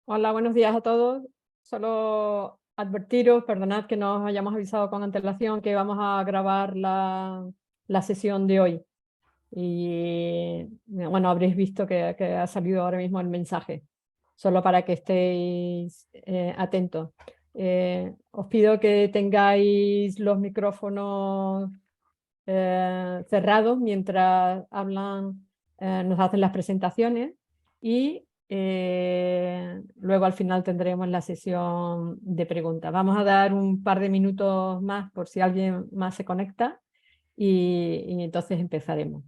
Hola, buenos días a todos. Solo advertiros, perdonad que no os hayamos avisado con antelación que vamos a grabar la sesión de hoy. Y bueno, habréis visto que ha salido ahora mismo el mensaje, solo para que estéis atentos. Os pido que tengáis los micrófonos cerrados mientras hablan, nos hacen las presentaciones y luego al final tendremos la sesión de preguntas. Vamos a dar un par de minutos más por si alguien más se conecta y entonces empezaremos.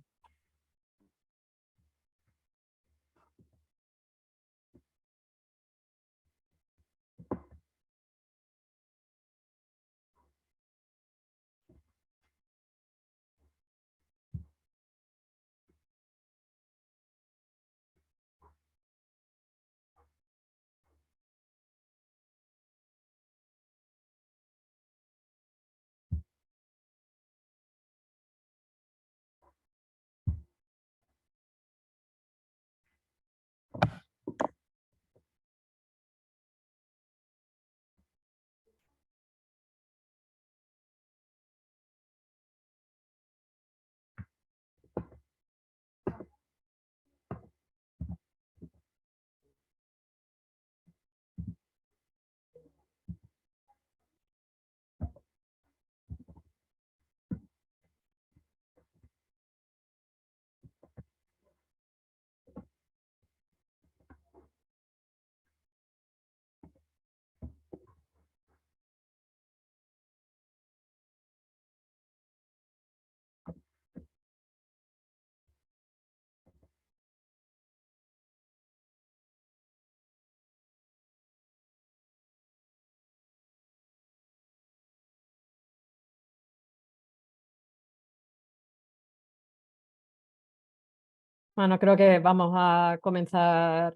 Bueno, creo que vamos a comenzar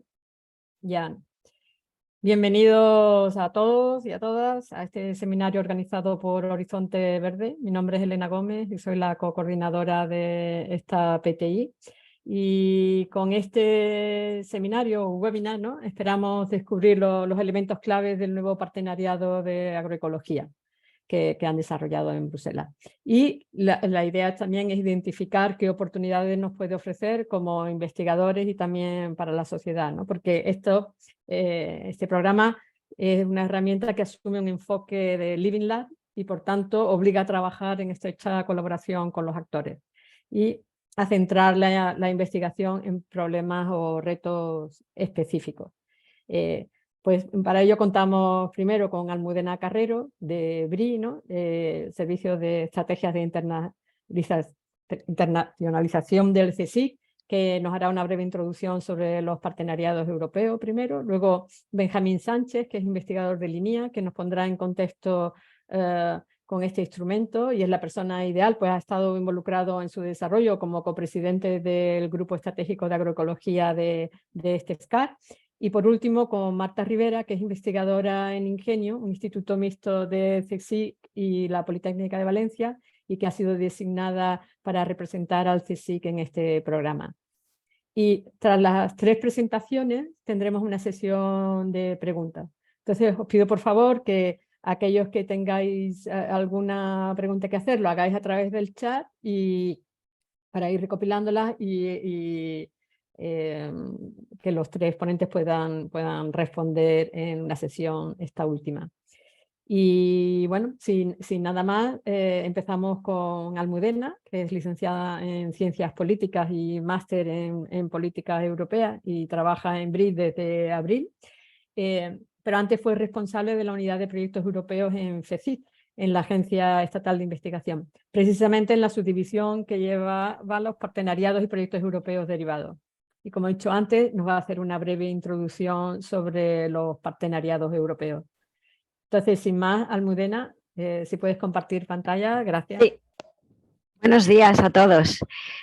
ya. Bienvenidos a todos y a todas a este seminario organizado por Horizonte Verde. Mi nombre es Elena Gómez y soy la co-coordinadora de esta PTI. Y con este seminario o webinar, ¿no?, esperamos descubrir los elementos claves del nuevo partenariado de agroecología que han desarrollado en Bruselas. Y la idea también es identificar qué oportunidades nos puede ofrecer como investigadores y también para la sociedad, ¿no? Porque este programa es una herramienta que asume un enfoque de Living Lab y por tanto obliga a trabajar en estrecha colaboración con los actores y a centrar la investigación en problemas o retos específicos. Pues para ello contamos primero con Almudena Carrero de BRI, ¿no?, Servicio de Estrategias de Internacionalización del CSIC, que nos hará una breve introducción sobre los partenariados europeos primero. Luego Benjamín Sánchez, que es investigador de LINIA, que nos pondrá en contexto con este instrumento y es la persona ideal, pues ha estado involucrado en su desarrollo como copresidente del Grupo Estratégico de Agroecología de este SCAR. Y por último, con Marta Rivera, que es investigadora en Ingenio, un instituto mixto de CSIC y la Politécnica de Valencia, y que ha sido designada para representar al CSIC en este programa. Y tras las 3 presentaciones tendremos una sesión de preguntas. Entonces os pido por favor que aquellos que tengáis alguna pregunta que hacer, lo hagáis a través del chat y para ir recopilándolas y que los 3 ponentes puedan responder en la sesión esta última. Y bueno, sin nada más, empezamos con Almudena, que es licenciada en Ciencias Políticas y máster en Políticas Europeas y trabaja en BRI desde abril. Pero antes fue responsable de la Unidad de Proyectos Europeos en FECIT, en la Agencia Estatal de Investigación, precisamente en la subdivisión que lleva los partenariados y proyectos europeos derivados. Y como he dicho antes, nos va a hacer una breve introducción sobre los partenariados europeos. Entonces, sin más, Almudena, si puedes compartir pantalla, gracias. Sí. Buenos días a todos.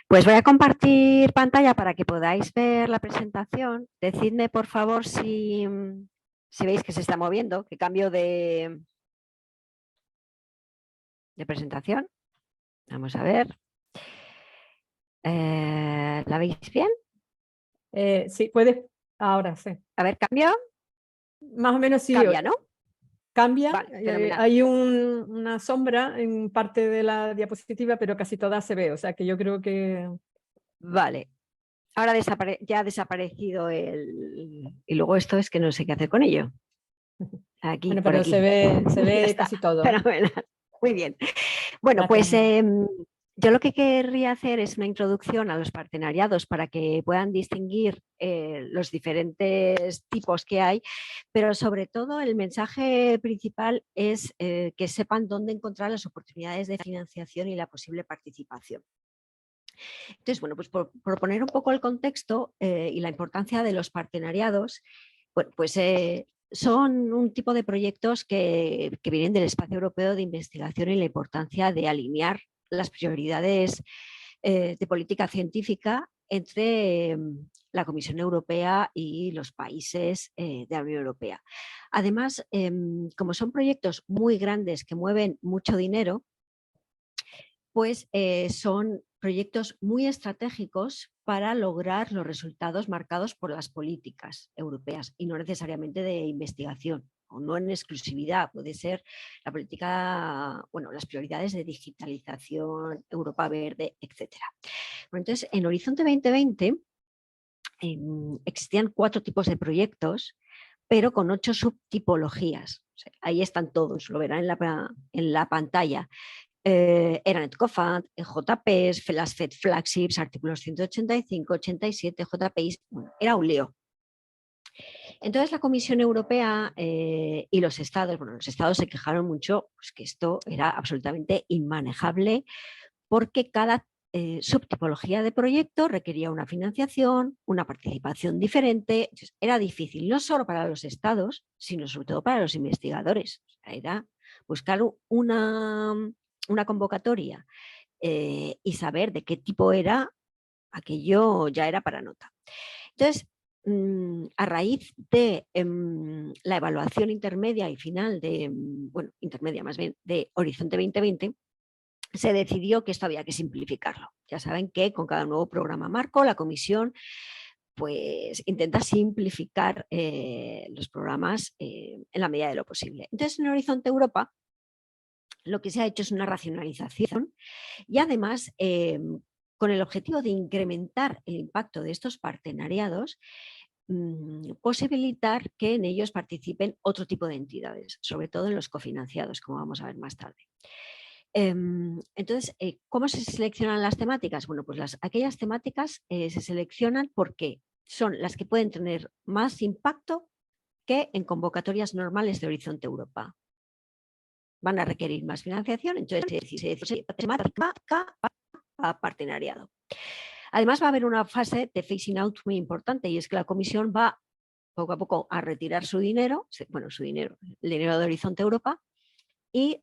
Pues voy a compartir pantalla para que podáis ver la presentación. Decidme, por favor, si veis que se está moviendo, que cambio de presentación. Vamos a ver. ¿La veis bien? Sí, puedes. Ahora sí. A ver, cambio. Más o menos sí. Cambia, ¿no? Cambia, Vale, fenomenal. hay una sombra en parte de la diapositiva, pero casi toda se ve, o sea que yo creo que... Vale. Ahora ya ha desaparecido el... Y luego esto es que no sé qué hacer con ello. Aquí, Bueno, por pero aquí. se Ya ve está. casi todo. Fenomenal. Muy bien. Bueno, Gracias. pues yo lo que querría hacer es una introducción a los partenariados para que puedan distinguir los diferentes tipos que hay, pero sobre todo el mensaje principal es que sepan dónde encontrar las oportunidades de financiación y la posible participación. Entonces, bueno, pues por poner un poco el contexto y la importancia de los partenariados, bueno, pues son un tipo de proyectos que vienen del espacio europeo de investigación y la importancia de alinear las prioridades de política científica entre la Comisión Europea y los países de la Unión Europea. Además, como son proyectos muy grandes que mueven mucho dinero, pues son proyectos muy estratégicos para lograr los resultados marcados por las políticas europeas y no necesariamente de investigación o no en exclusividad, puede ser la política, bueno, las prioridades de digitalización, Europa Verde, etc. Bueno, entonces, en Horizonte 2020 existían 4 tipos de proyectos, pero con 8 subtipologías. O sea, ahí están todos, lo verán en la pantalla. Eran COFAD, JPs, las FED Flagships, artículos 185, 87, JPIs, bueno, era un lío. Entonces la Comisión Europea y los estados se quejaron mucho, pues que esto era absolutamente inmanejable porque cada subtipología de proyecto requería una financiación, una participación diferente. Entonces, era difícil, no solo para los estados, sino sobre todo para los investigadores. O sea, era buscar una convocatoria y saber de qué tipo era, aquello ya era para nota. Entonces, a raíz de la evaluación intermedia y final de, bueno, intermedia más bien, de Horizonte 2020, se decidió que esto había que simplificarlo. Ya saben que con cada nuevo programa marco, la comisión pues intenta simplificar los programas en la medida de lo posible. Entonces, en Horizonte Europa, lo que se ha hecho es una racionalización y además, con el objetivo de incrementar el impacto de estos partenariados, posibilitar que en ellos participen otro tipo de entidades, sobre todo en los cofinanciados, como vamos a ver más tarde. Entonces, ¿cómo se seleccionan las temáticas? Bueno, pues aquellas temáticas se seleccionan porque son las que pueden tener más impacto que en convocatorias normales de Horizonte Europa. Van a requerir más financiación, entonces se decide temática a partenariado. Además, va a haber una fase de phasing out muy importante y es que la comisión va poco a poco a retirar su dinero, bueno, el dinero de Horizonte Europa, y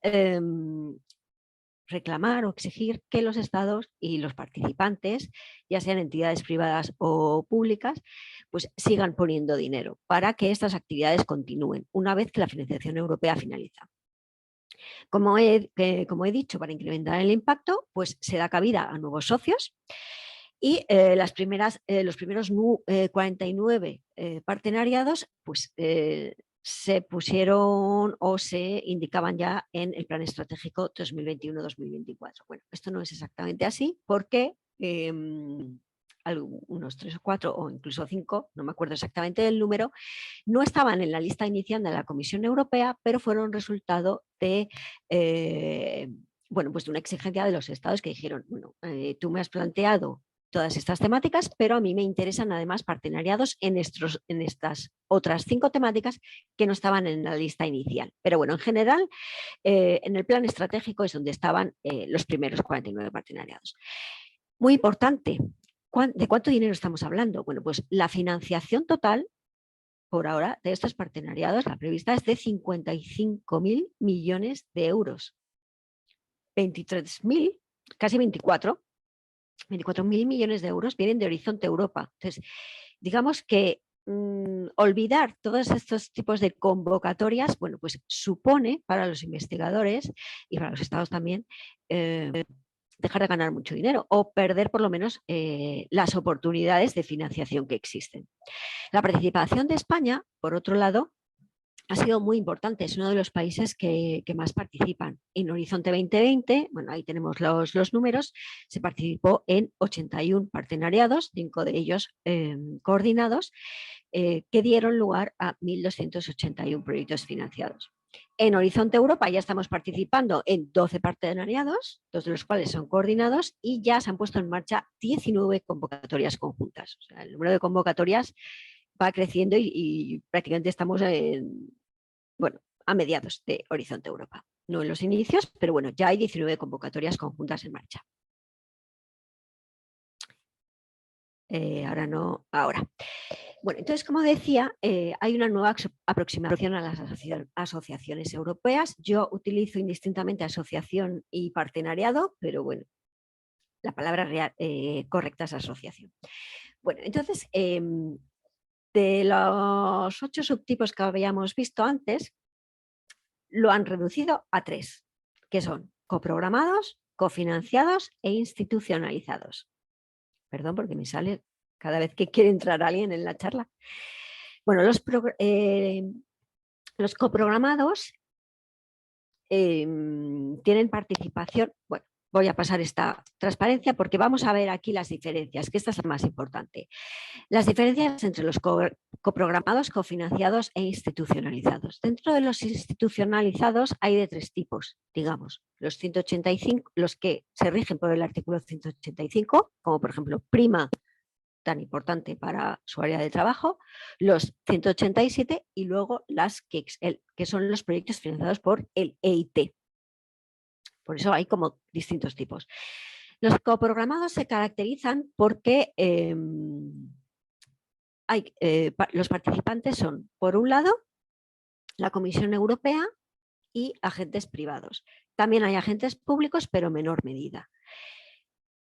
reclamar o exigir que los estados y los participantes, ya sean entidades privadas o públicas, pues sigan poniendo dinero para que estas actividades continúen una vez que la financiación europea finaliza. Como he dicho, para incrementar el impacto, pues se da cabida a nuevos socios y los primeros 49 partenariados pues, se pusieron o se indicaban ya en el Plan Estratégico 2021-2024. Bueno, esto no es exactamente así porque unos 3 o 4 o incluso 5, no me acuerdo exactamente del número, no estaban en la lista inicial de la Comisión Europea, pero fueron resultado de, bueno, pues de una exigencia de los estados que dijeron, bueno, tú me has planteado todas estas temáticas, pero a mí me interesan además partenariados en estas otras 5 temáticas que no estaban en la lista inicial. Pero bueno, en general, en el plan estratégico es donde estaban los primeros 49 partenariados. Muy importante, ¿de cuánto dinero estamos hablando? Bueno, pues la financiación total por ahora de estos partenariados, la prevista es de 55.000 millones de euros. 23.000, casi 24.000 millones de euros vienen de Horizonte Europa. Entonces, digamos que olvidar todos estos tipos de convocatorias, bueno, pues supone para los investigadores y para los estados también dejar de ganar mucho dinero o perder por lo menos las oportunidades de financiación que existen. La participación de España, por otro lado, ha sido muy importante, es uno de los países que más participan. En Horizonte 2020, bueno, ahí tenemos los números, se participó en 81 partenariados, 5 de ellos coordinados, que dieron lugar a 1.281 proyectos financiados. En Horizonte Europa ya estamos participando en 12 partenariados, 2 de los cuales son coordinados, y ya se han puesto en marcha 19 convocatorias conjuntas. O sea, el número de convocatorias va creciendo y prácticamente estamos bueno, a mediados de Horizonte Europa. No en los inicios, pero bueno, ya hay 19 convocatorias conjuntas en marcha. Ahora no, ahora. Bueno, entonces, como decía, hay una nueva aproximación a las asociaciones europeas. Yo utilizo indistintamente asociación y partenariado, pero bueno, la palabra correcta es asociación. Bueno, entonces, de los 8 subtipos que habíamos visto antes, lo han reducido a 3, que son coprogramados, cofinanciados e institucionalizados. Perdón, porque me sale cada vez que quiere entrar alguien en la charla. Bueno, los coprogramados tienen participación. Bueno, voy a pasar esta transparencia porque vamos a ver aquí las diferencias, que esta es la más importante. Las diferencias entre los coprogramados, cofinanciados e institucionalizados. Dentro de los institucionalizados hay de 3 tipos, digamos. Los 185, los que se rigen por el artículo 185, como por ejemplo Prima, tan importante para su área de trabajo, los 187 y luego las KICs, que son los proyectos financiados por el EIT. Por eso hay como distintos tipos. Los coprogramados se caracterizan porque los participantes son, por un lado, la Comisión Europea y agentes privados. También hay agentes públicos, pero en menor medida.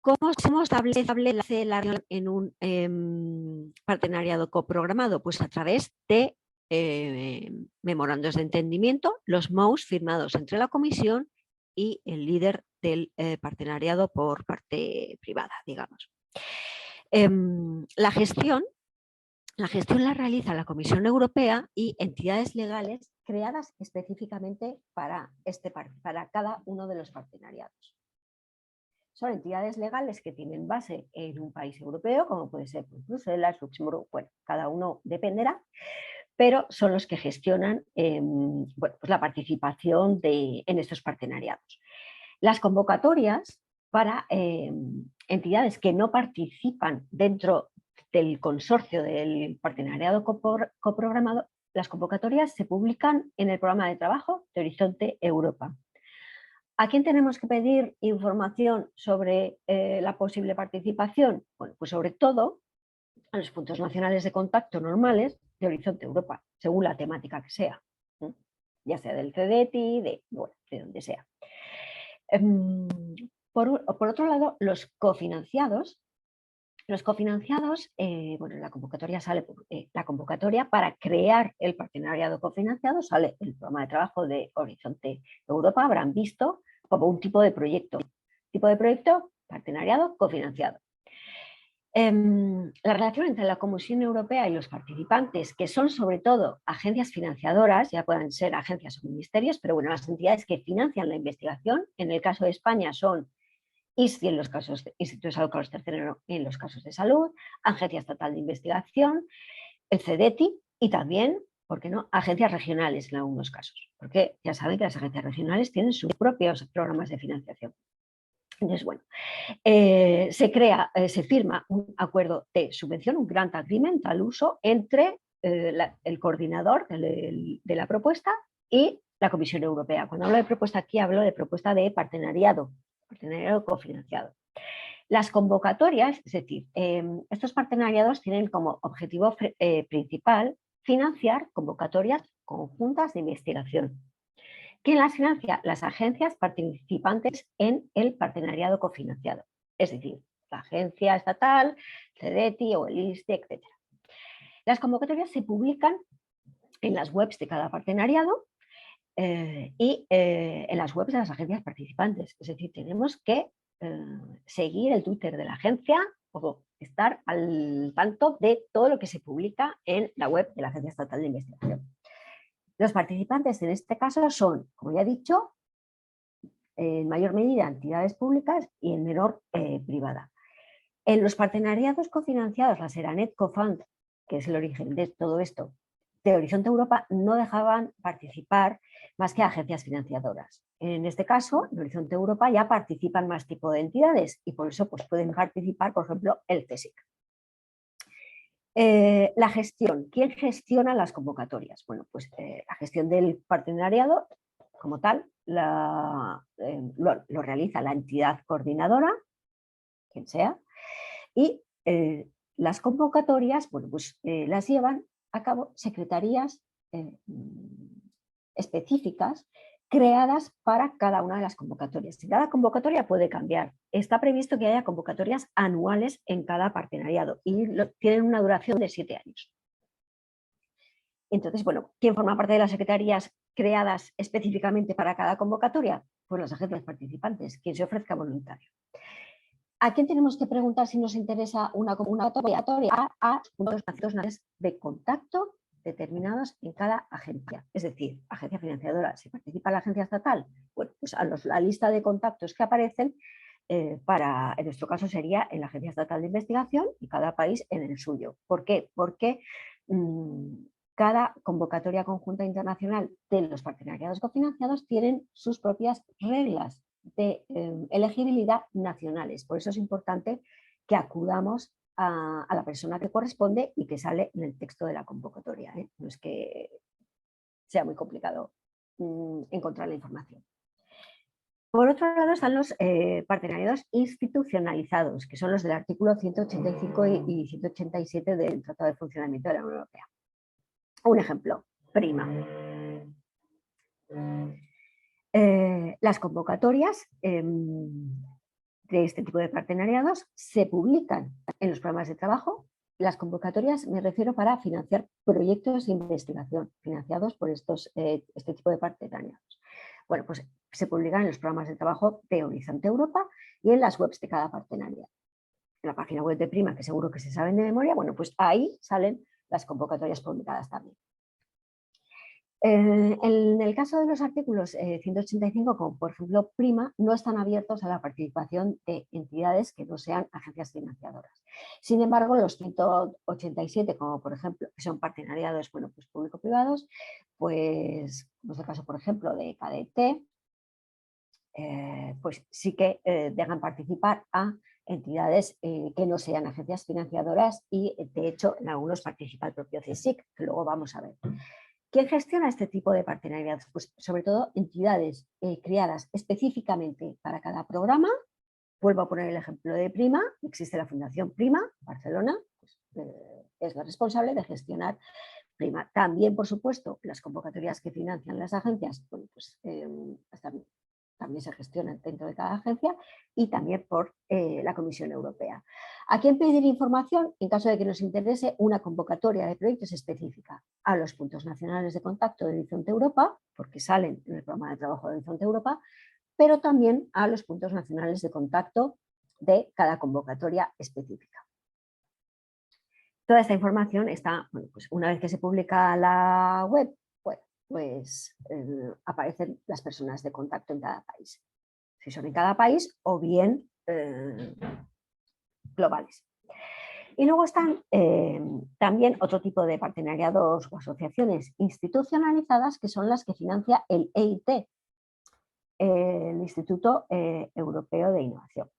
¿Cómo se establece la relación en un partenariado coprogramado? Pues a través de memorandos de entendimiento, los MOUs firmados entre la Comisión y el líder del partenariado por parte privada, digamos. La gestión la realiza la Comisión Europea y entidades legales creadas específicamente para cada uno de los partenariados. Son entidades legales que tienen base en un país europeo, como puede ser Bruselas, Luxemburgo, bueno, cada uno dependerá, pero son los que gestionan bueno, pues la participación en estos partenariados. Las convocatorias para entidades que no participan dentro del consorcio del partenariado coprogramado, las convocatorias se publican en el programa de trabajo de Horizonte Europa. ¿A quién tenemos que pedir información sobre la posible participación? Bueno, pues sobre todo a los puntos nacionales de contacto normales de Horizonte Europa, según la temática que sea, ¿no? Ya sea del CEDETI, de donde sea. Por otro lado, los cofinanciados, bueno, la convocatoria sale, la convocatoria para crear el partenariado cofinanciado sale el programa de trabajo de Horizonte Europa, habrán visto como un tipo de proyecto. Tipo de proyecto, partenariado cofinanciado. La relación entre la Comisión Europea y los participantes, que son sobre todo agencias financiadoras, ya puedan ser agencias o ministerios, pero bueno, las entidades que financian la investigación, en el caso de España son ISCI en los casos de Instituto de Salud Carlos III en los casos de salud, Agencia Estatal de Investigación, el CEDETI y también, ¿por qué no?, agencias regionales en algunos casos, porque ya saben que las agencias regionales tienen sus propios programas de financiación. Entonces, bueno, se firma un acuerdo de subvención, un grant agreement al uso entre el coordinador de la propuesta y la Comisión Europea. Cuando hablo de propuesta aquí hablo de propuesta de partenariado cofinanciado. Las convocatorias, es decir, estos partenariados tienen como objetivo principal financiar convocatorias conjuntas de investigación. ¿Quién las financia? Las agencias participantes en el partenariado cofinanciado, es decir, la agencia estatal, CEDETI o el ISTE, etc. Las convocatorias se publican en las webs de cada partenariado y en las webs de las agencias participantes. Es decir, tenemos que seguir el Twitter de la agencia o estar al tanto de todo lo que se publica en la web de la Agencia Estatal de Investigación. Los participantes en este caso son, como ya he dicho, en mayor medida entidades públicas y en menor privada. En los partenariados cofinanciados, la Seranet Cofund, que es el origen de todo esto, de Horizonte Europa, no dejaban participar más que agencias financiadoras. En este caso, en Horizonte Europa ya participan más tipo de entidades y por eso pues, pueden participar, por ejemplo, el CSIC. La gestión. ¿Quién gestiona las convocatorias? Bueno, pues la gestión del partenariado como tal lo realiza la entidad coordinadora, quien sea, y las convocatorias, bueno, pues las llevan a cabo secretarías específicas creadas para cada una de las convocatorias. Cada convocatoria puede cambiar. Está previsto que haya convocatorias anuales en cada partenariado y tienen una duración de 7 años. Entonces, bueno, ¿quién forma parte de las secretarías creadas específicamente para cada convocatoria? Pues las agencias participantes, quien se ofrezca voluntario. ¿A quién tenemos que preguntar si nos interesa una convocatoria? A puntos nacionales de contacto determinados en cada agencia. Es decir, agencia financiadora, si participa la agencia estatal, bueno, pues a la lista de contactos que aparecen, en nuestro caso sería en la Agencia Estatal de Investigación y cada país en el suyo. ¿Por qué? Porque cada convocatoria conjunta internacional de los partenariados cofinanciados tienen sus propias reglas de elegibilidad nacionales. Por eso es importante que acudamos a la persona que corresponde y que sale en el texto de la convocatoria. No es que sea muy complicado encontrar la información. Por otro lado están los partenariados institucionalizados, que son los del artículo 185 y 187 del Tratado de Funcionamiento de la Unión Europea. Un ejemplo, Prima. Las convocatorias de este tipo de partenariados se publican en los programas de trabajo. Las convocatorias me refiero para financiar proyectos de investigación financiados por este tipo de partenariados. Bueno, pues se publican en los programas de trabajo de Horizonte Europa y en las webs de cada partenariado. En la página web de Prima, que seguro que se saben de memoria, bueno, pues ahí salen las convocatorias publicadas también. En el caso de los artículos 185, como por ejemplo Prima, no están abiertos a la participación de entidades que no sean agencias financiadoras. Sin embargo, los 187, como por ejemplo, que son partenariados pues público-privados, pues como es el caso, por ejemplo, de KDT, pues sí que dejan participar a entidades que no sean agencias financiadoras y, de hecho, en algunos participa el propio CSIC, que luego vamos a ver. ¿Quién gestiona este tipo de partenariados? Pues sobre todo entidades creadas específicamente para cada programa. Vuelvo a poner el ejemplo de Prima. Existe la Fundación Prima, Barcelona, pues, es la responsable de gestionar Prima. También, por supuesto, las convocatorias que financian las agencias, bueno, pues, también se gestionan dentro de cada agencia y también por la Comisión Europea. ¿A quién pedir información en caso de que nos interese una convocatoria de proyectos específica? A los puntos nacionales de contacto de Horizonte Europa, porque salen en el programa de trabajo de Horizonte Europa, pero también a los puntos nacionales de contacto de cada convocatoria específica. Toda esta información está, bueno, pues una vez que se publica la web, pues aparecen las personas de contacto en cada país. Si son en cada país o bien globales. Y luego están también otro tipo de partenariados o asociaciones institucionalizadas, que son las que financia el EIT, el Instituto Europeo de Innovación.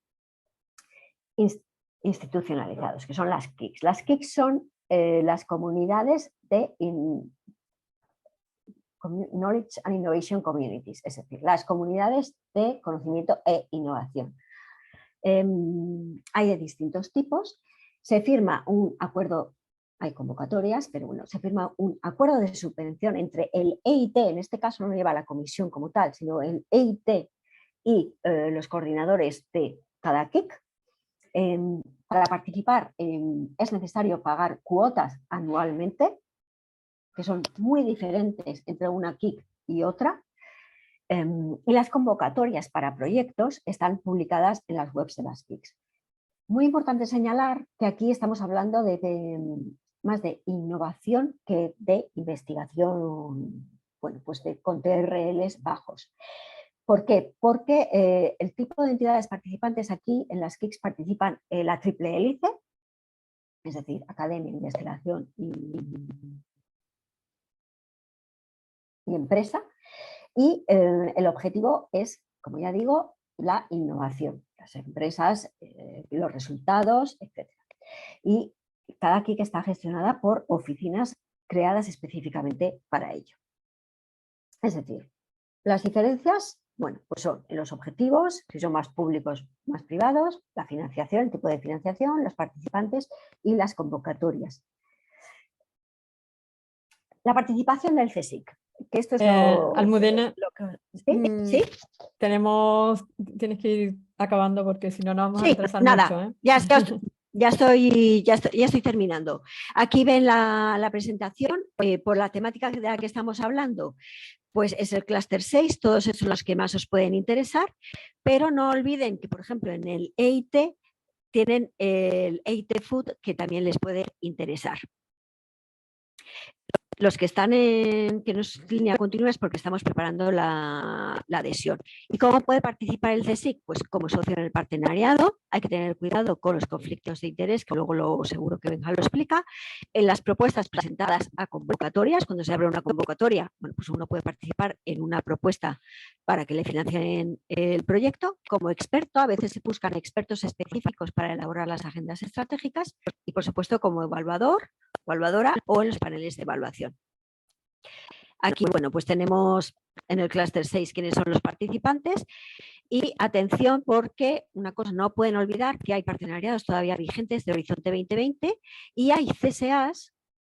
Institucionalizados, que son las KICs. Las KICs son las comunidades de Knowledge and Innovation Communities, es decir, las comunidades de conocimiento e innovación. Hay de distintos tipos. Se firma un acuerdo, hay convocatorias, pero bueno, se firma un acuerdo de subvención entre el EIT, en este caso no lo lleva la comisión como tal, sino el EIT y los coordinadores de cada KIC. Para participar es necesario pagar cuotas anualmente, que son muy diferentes entre una KIC y otra. Y las convocatorias para proyectos están publicadas en las webs de las KICs. Muy importante señalar que aquí estamos hablando de más de innovación que de investigación bueno, pues con TRLs bajos. ¿Por qué? Porque el tipo de entidades participantes aquí en las KICs participan la triple hélice, es decir, academia, investigación y empresa, y el objetivo es, como ya digo, la innovación, las empresas, los resultados, etc. Y cada KIC está gestionada por oficinas creadas específicamente para ello. Es decir, las diferencias, bueno, pues son los objetivos, si son más públicos, más privados, la financiación, el tipo de financiación, los participantes y las convocatorias. La participación del CSIC, que esto es Almudena, ¿Sí? tienes que ir acabando porque si no nos vamos a retrasar nada, mucho, ¿eh? Ya estoy terminando. Aquí ven la presentación por la temática de la que estamos hablando. Pues es el clúster 6, todos esos son los que más os pueden interesar, pero no olviden que, por ejemplo, en el EIT tienen el EIT Food que también les puede interesar. Los que están que no es línea continua es porque estamos preparando la adhesión. ¿Y cómo puede participar el CSIC? Pues como socio en el partenariado, hay que tener cuidado con los conflictos de interés, que luego seguro que Benja lo explica. En las propuestas presentadas a convocatorias, cuando se abre una convocatoria, bueno, pues uno puede participar en una propuesta para que le financien el proyecto. Como experto, a veces se buscan expertos específicos para elaborar las agendas estratégicas y, por supuesto, como evaluadora o en los paneles de evaluación. Aquí, bueno, pues tenemos en el clúster 6 quiénes son los participantes y atención porque una cosa no pueden olvidar que hay partenariados todavía vigentes de Horizonte 2020 y hay CSAs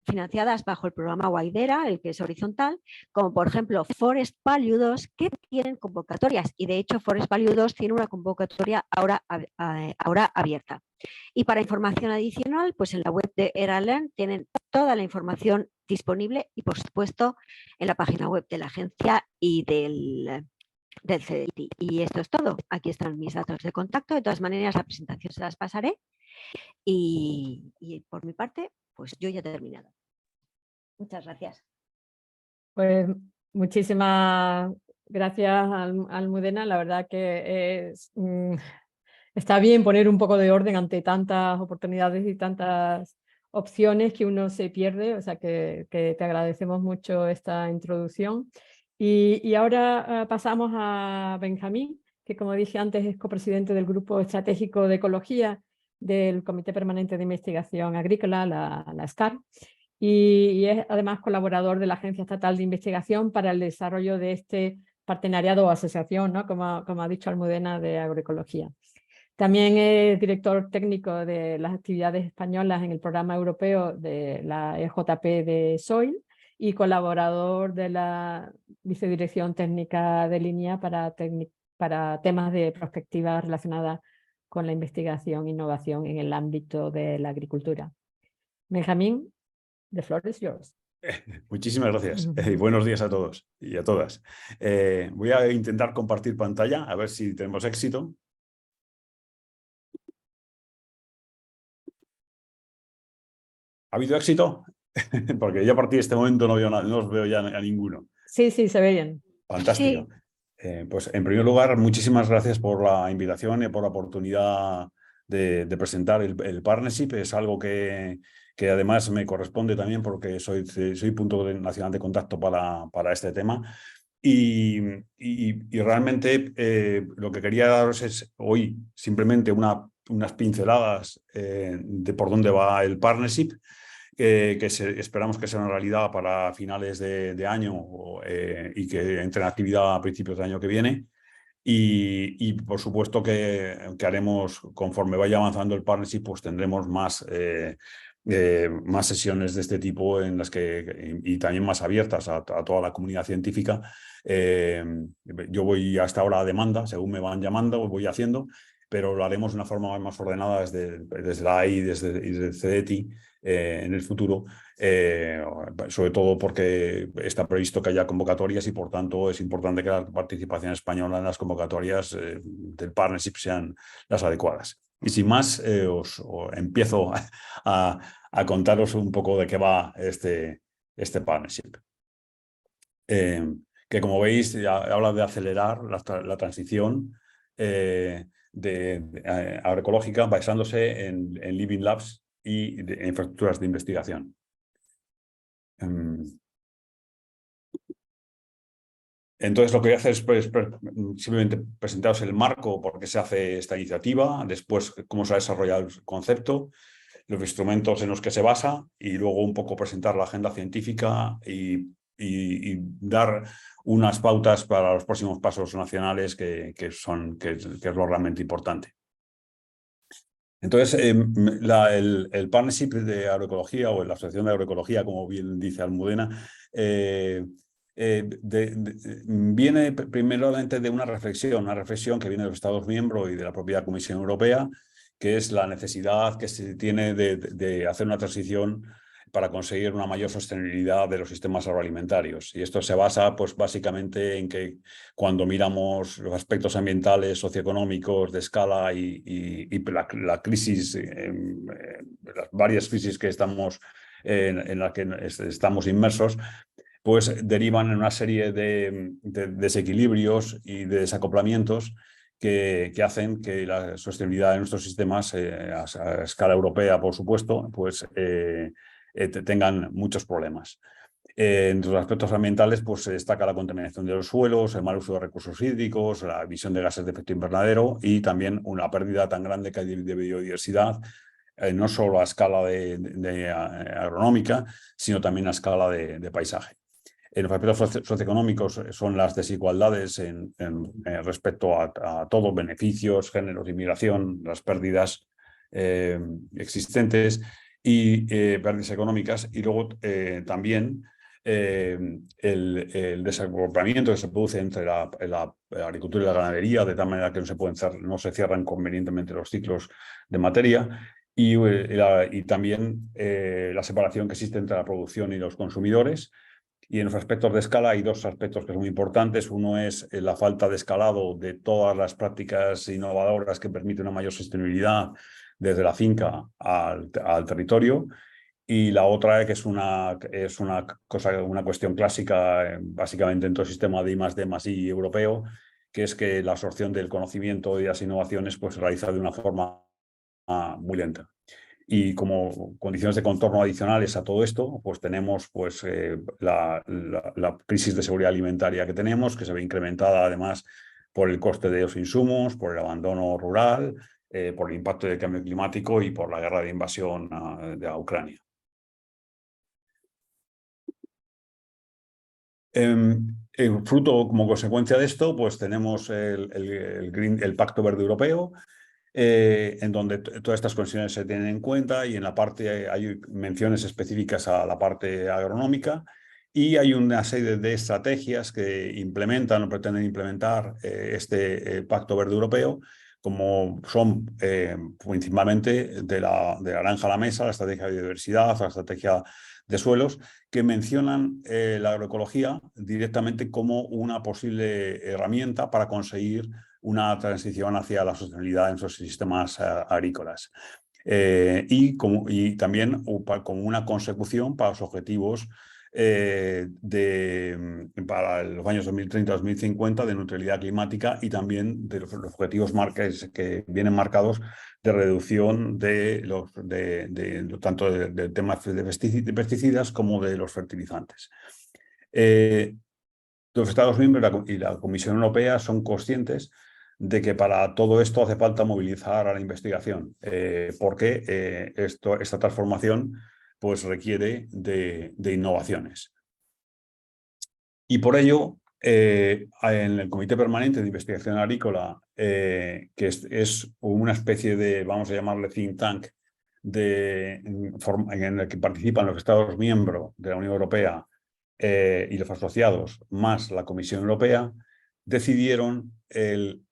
financiadas bajo el programa Guaidera, el que es horizontal, como por ejemplo Forest Value 2, que tienen convocatorias y de hecho Forest Value 2 tiene una convocatoria ahora abierta. Y para información adicional, pues en la web de ERA-Learn tienen toda la información disponible y por supuesto en la página web de la agencia y del CDT. Y esto es todo. Aquí están mis datos de contacto. De todas maneras, la presentación se las pasaré. Y por mi parte, pues yo ya he terminado. Muchas gracias. Pues muchísimas gracias, Almudena. La verdad que está bien poner un poco de orden ante tantas oportunidades y tantas opciones que uno se pierde. O sea que te agradecemos mucho esta introducción. Y ahora pasamos a Benjamín, que como dije antes es copresidente del Grupo Estratégico de Ecología del Comité Permanente de Investigación Agrícola, la SCAR. Y es además colaborador de la Agencia Estatal de Investigación para el desarrollo de este partenariado o asociación, ¿no? como ha dicho Almudena, de agroecología. También es director técnico de las actividades españolas en el programa europeo de la EJP de SOIL y colaborador de la Vicedirección Técnica de Línea para temas de perspectiva relacionada con la investigación e innovación en el ámbito de la agricultura. Benjamín, the floor is yours. Muchísimas gracias. Buenos días a todos y a todas. Voy a intentar compartir pantalla, a ver si tenemos éxito. ¿Ha habido éxito? Porque yo a partir de este momento no os veo ya a ninguno. Sí, se ve bien. Fantástico. Sí. Pues en primer lugar, muchísimas gracias por la invitación y por la oportunidad de presentar el partnership. Es algo que además me corresponde también porque soy punto nacional de contacto para este tema. Y realmente lo que quería daros es hoy simplemente unas pinceladas de por dónde va el partnership, que esperamos que sea una realidad para finales de año y que entre en actividad a principios del año que viene. Y por supuesto que haremos, conforme vaya avanzando el partnership, pues tendremos más sesiones de este tipo en las y también más abiertas a toda la comunidad científica. Yo voy hasta ahora a demanda, según me van llamando, voy haciendo, pero lo haremos de una forma más ordenada desde la AI y desde el CDTI en el futuro, sobre todo porque está previsto que haya convocatorias y por tanto es importante que la participación española en las convocatorias del partnership sean las adecuadas. Y sin más, os empiezo a contaros un poco de qué va este partnership. que como veis habla de acelerar la transición agroecológica basándose en Living Labs y en infraestructuras de investigación. Entonces, lo que voy a hacer es simplemente presentaros el marco por qué se hace esta iniciativa, después cómo se ha desarrollado el concepto, los instrumentos en los que se basa y luego un poco presentar la agenda científica y dar unas pautas para los próximos pasos nacionales que es lo realmente importante. Entonces, el Partnership de Agroecología o la Asociación de Agroecología, como bien dice Almudena, viene primeramente de una reflexión que viene de los Estados miembros y de la propia Comisión Europea, que es la necesidad que se tiene de hacer una transición para conseguir una mayor sostenibilidad de los sistemas agroalimentarios. Y esto se basa, pues, básicamente en que cuando miramos los aspectos ambientales, socioeconómicos, de escala y la crisis, las varias crisis que estamos en las que estamos inmersos, pues derivan en una serie de desequilibrios y de desacoplamientos que hacen que la sostenibilidad de nuestros sistemas, a escala europea, por supuesto, pues tengan muchos problemas. Entre los aspectos ambientales, pues se destaca la contaminación de los suelos, el mal uso de recursos hídricos, la emisión de gases de efecto invernadero y también una pérdida tan grande que hay de biodiversidad, no solo a escala agronómica, sino también a escala de paisaje. Los aspectos socioeconómicos son las desigualdades respecto a todos, beneficios, géneros, inmigración, las pérdidas existentes y pérdidas económicas. Y luego también el desacoplamiento que se produce entre la agricultura y la ganadería, de tal manera que no se cierran convenientemente los ciclos de materia. Y también la separación que existe entre la producción y los consumidores. Y en los aspectos de escala hay dos aspectos que son muy importantes. Uno es la falta de escalado de todas las prácticas innovadoras que permiten una mayor sostenibilidad desde la finca al territorio. Y la otra que es una cuestión clásica, básicamente en todo el sistema de I+D+I europeo, que es que la absorción del conocimiento y las innovaciones pues, se realiza de una forma muy lenta. Y como condiciones de contorno adicionales a todo esto, pues tenemos pues, la crisis de seguridad alimentaria que tenemos, que se ve incrementada además por el coste de los insumos, por el abandono rural, por el impacto del cambio climático y por la guerra de invasión de Ucrania. Fruto, como consecuencia de esto, pues tenemos el Pacto Verde Europeo, en donde todas estas condiciones se tienen en cuenta y en la parte hay menciones específicas a la parte agronómica y hay una serie de estrategias que implementan o pretenden implementar este Pacto Verde Europeo, como son principalmente de la granja a la mesa, la estrategia de biodiversidad, la estrategia de suelos, que mencionan la agroecología directamente como una posible herramienta para conseguir una transición hacia la sostenibilidad en sus sistemas agrícolas. Y también como una consecución para los objetivos para los años 2030-2050 de neutralidad climática y también de los objetivos que vienen marcados de reducción tanto del tema de pesticidas como de los fertilizantes. Los Estados miembros y la Comisión Europea son conscientes de que para todo esto hace falta movilizar a la investigación, porque esta transformación pues, requiere de innovaciones. Y por ello, en el Comité Permanente de Investigación Agrícola, que es una especie de, vamos a llamarle think tank, en el que participan los Estados miembros de la Unión Europea y los asociados, más la Comisión Europea, decidieron el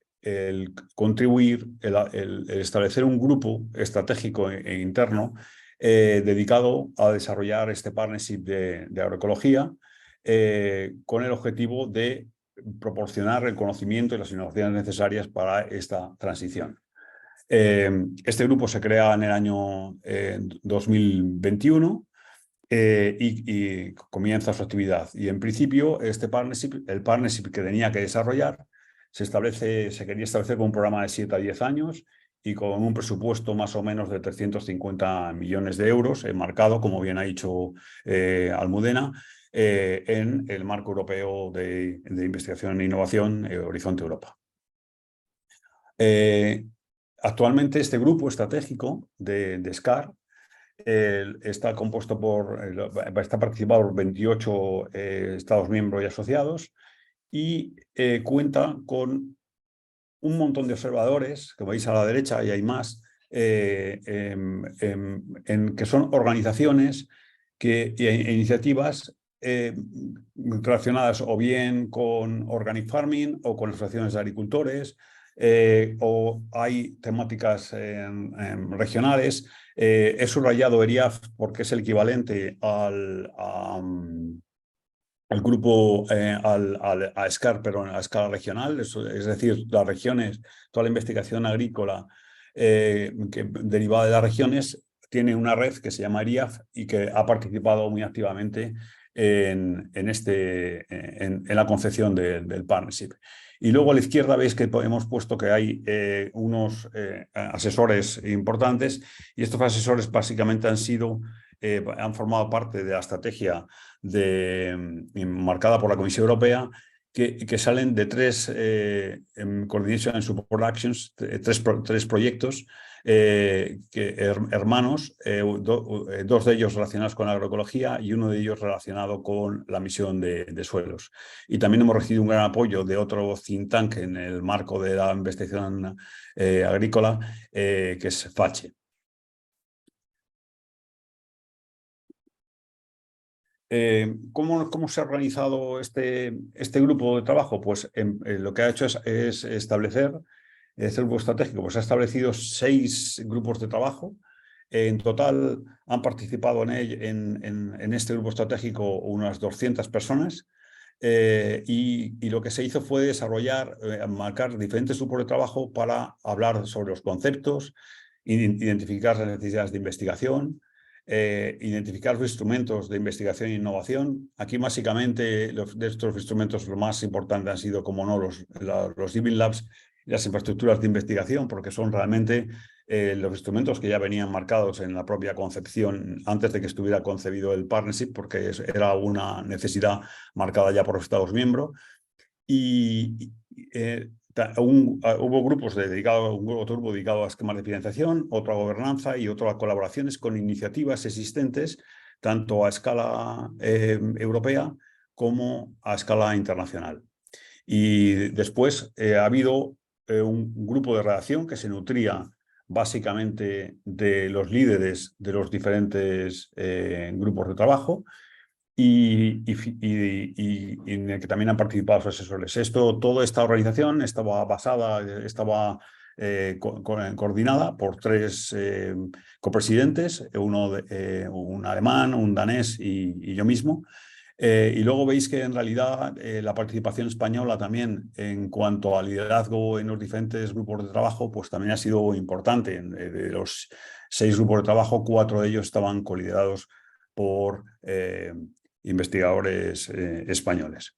contribuir, el establecer un grupo estratégico e interno dedicado a desarrollar este partnership de agroecología con el objetivo de proporcionar el conocimiento y las innovaciones necesarias para esta transición. Este grupo se crea en el año 2021 y comienza su actividad. Y en principio el partnership que tenía que desarrollar se quería establecer con un programa de 7 a 10 años y con un presupuesto más o menos de 350 millones de euros, enmarcado, como bien ha dicho Almudena, en el marco europeo de investigación e innovación, Horizonte Europa. Actualmente este grupo estratégico de SCAR está compuesto está participado por 28 Estados miembros y asociados y cuenta con un montón de observadores, como veis a la derecha y hay más, que son organizaciones e iniciativas relacionadas o bien con organic farming o con asociaciones de agricultores, o hay temáticas regionales. He subrayado ERIAF porque es el equivalente al grupo, a SCAR, pero a escala regional, es decir, las regiones, toda la investigación agrícola derivada de las regiones tiene una red que se llama ERIAF y que ha participado muy activamente en la concepción del partnership. Y luego a la izquierda veis que hemos puesto que hay unos asesores importantes, y estos asesores básicamente han formado parte de la estrategia marcada por la Comisión Europea, que salen de tres Coordination and Support Actions, tres proyectos hermanos, dos de ellos relacionados con la agroecología y uno de ellos relacionado con la misión de suelos. Y también hemos recibido un gran apoyo de otro think tank en el marco de la investigación agrícola, que es FACHE. ¿Cómo se ha organizado este grupo de trabajo? Pues lo que ha hecho es establecer este grupo estratégico. Pues ha establecido 6 grupos de trabajo. En total han participado en este grupo estratégico unas 200 personas. Y lo que se hizo fue marcar diferentes grupos de trabajo para hablar sobre los conceptos, identificar las necesidades de investigación, identificar los instrumentos de investigación e innovación. Aquí básicamente de estos instrumentos los más importantes han sido, como no, los Living Labs y las infraestructuras de investigación, porque son realmente los instrumentos que ya venían marcados en la propia concepción antes de que estuviera concebido el partnership, porque era una necesidad marcada ya por los Estados miembros. Y hubo grupos dedicados, otro grupo dedicado a esquemas de financiación, otro a gobernanza y otro a colaboraciones con iniciativas existentes, tanto a escala europea como a escala internacional. Y después ha habido un grupo de redacción que se nutría básicamente de los líderes de los diferentes grupos de trabajo, y en el que también han participado los asesores. Toda esta organización estaba coordinada por 3 copresidentes, un alemán, un danés y yo mismo. Y luego veis que en realidad la participación española también en cuanto a liderazgo en los diferentes grupos de trabajo, pues también ha sido importante. De los 6 grupos de trabajo, 4 de ellos estaban coliderados por investigadores españoles.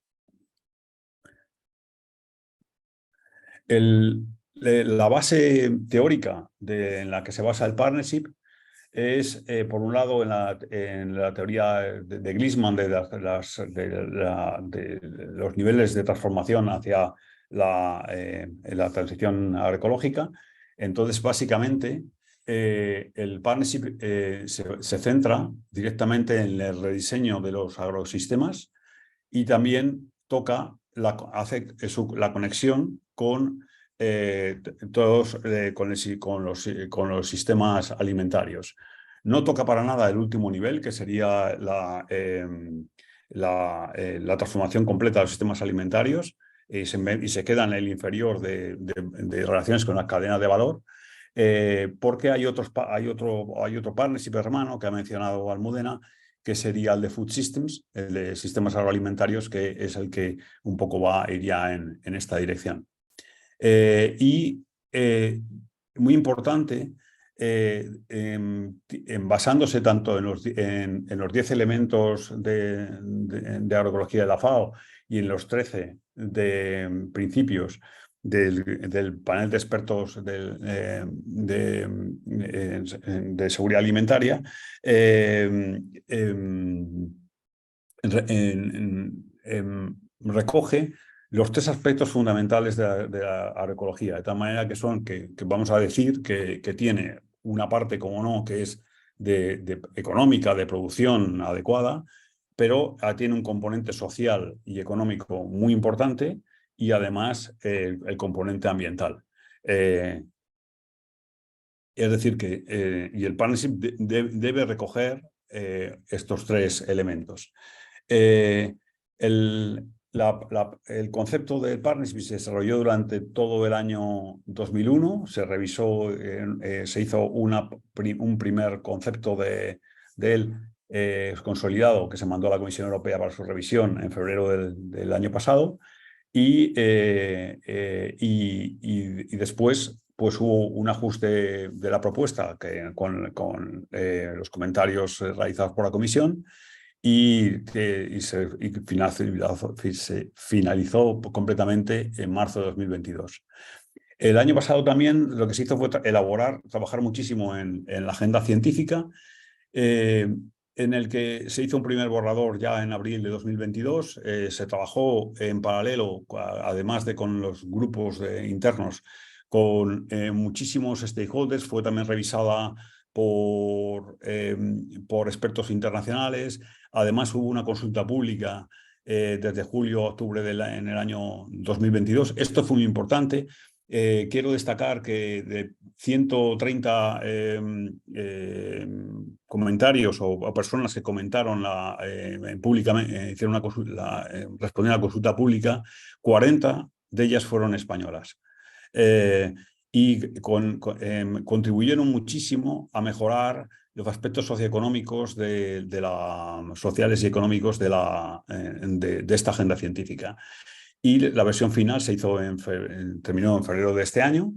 La base teórica en la que se basa el partnership es, por un lado, en la teoría de Gliessman de los niveles de transformación hacia la transición agroecológica. Entonces, básicamente, el partnership se centra directamente en el rediseño de los agrosistemas y también hace la conexión con con los sistemas alimentarios. No toca para nada el último nivel, que sería la transformación completa de los sistemas alimentarios, y se queda en el inferior de relaciones con la cadena de valor, porque hay otro partnership hermano que ha mencionado Almudena, que sería el de Food Systems, el de sistemas agroalimentarios, que es el que un poco iría en esta dirección. Muy importante, basándose tanto en los 10 elementos de agroecología de la FAO y en los 13 de principios del panel de expertos de seguridad alimentaria, recoge los 3 aspectos fundamentales de la agroecología, de tal manera que vamos a decir que tiene una parte, como no, que es económica, de producción adecuada, pero tiene un componente social y económico muy importante y además el componente ambiental. Es decir, que y el partnership debe recoger estos 3 elementos. El concepto del partnership se desarrolló durante todo el año 2001, se revisó, se hizo un primer concepto de él consolidado que se mandó a la Comisión Europea para su revisión en febrero del año pasado y después pues hubo un ajuste de la propuesta con los comentarios realizados por la Comisión y se finalizó completamente en marzo de 2022. El año pasado también lo que se hizo fue trabajar muchísimo en la agenda científica, en el que se hizo un primer borrador ya en abril de 2022. Se trabajó en paralelo, además de con los grupos internos, con muchísimos stakeholders. Fue también revisada por expertos internacionales. Además hubo una consulta pública desde julio a octubre en el año 2022. Esto fue muy importante. Quiero destacar que de 130 comentarios o personas que comentaron públicamente, respondieron a la consulta pública, 40 de ellas fueron españolas. Y contribuyeron muchísimo a mejorar los aspectos socioeconómicos sociales y económicos de esta agenda científica. Y la versión final se hizo terminó en febrero de este año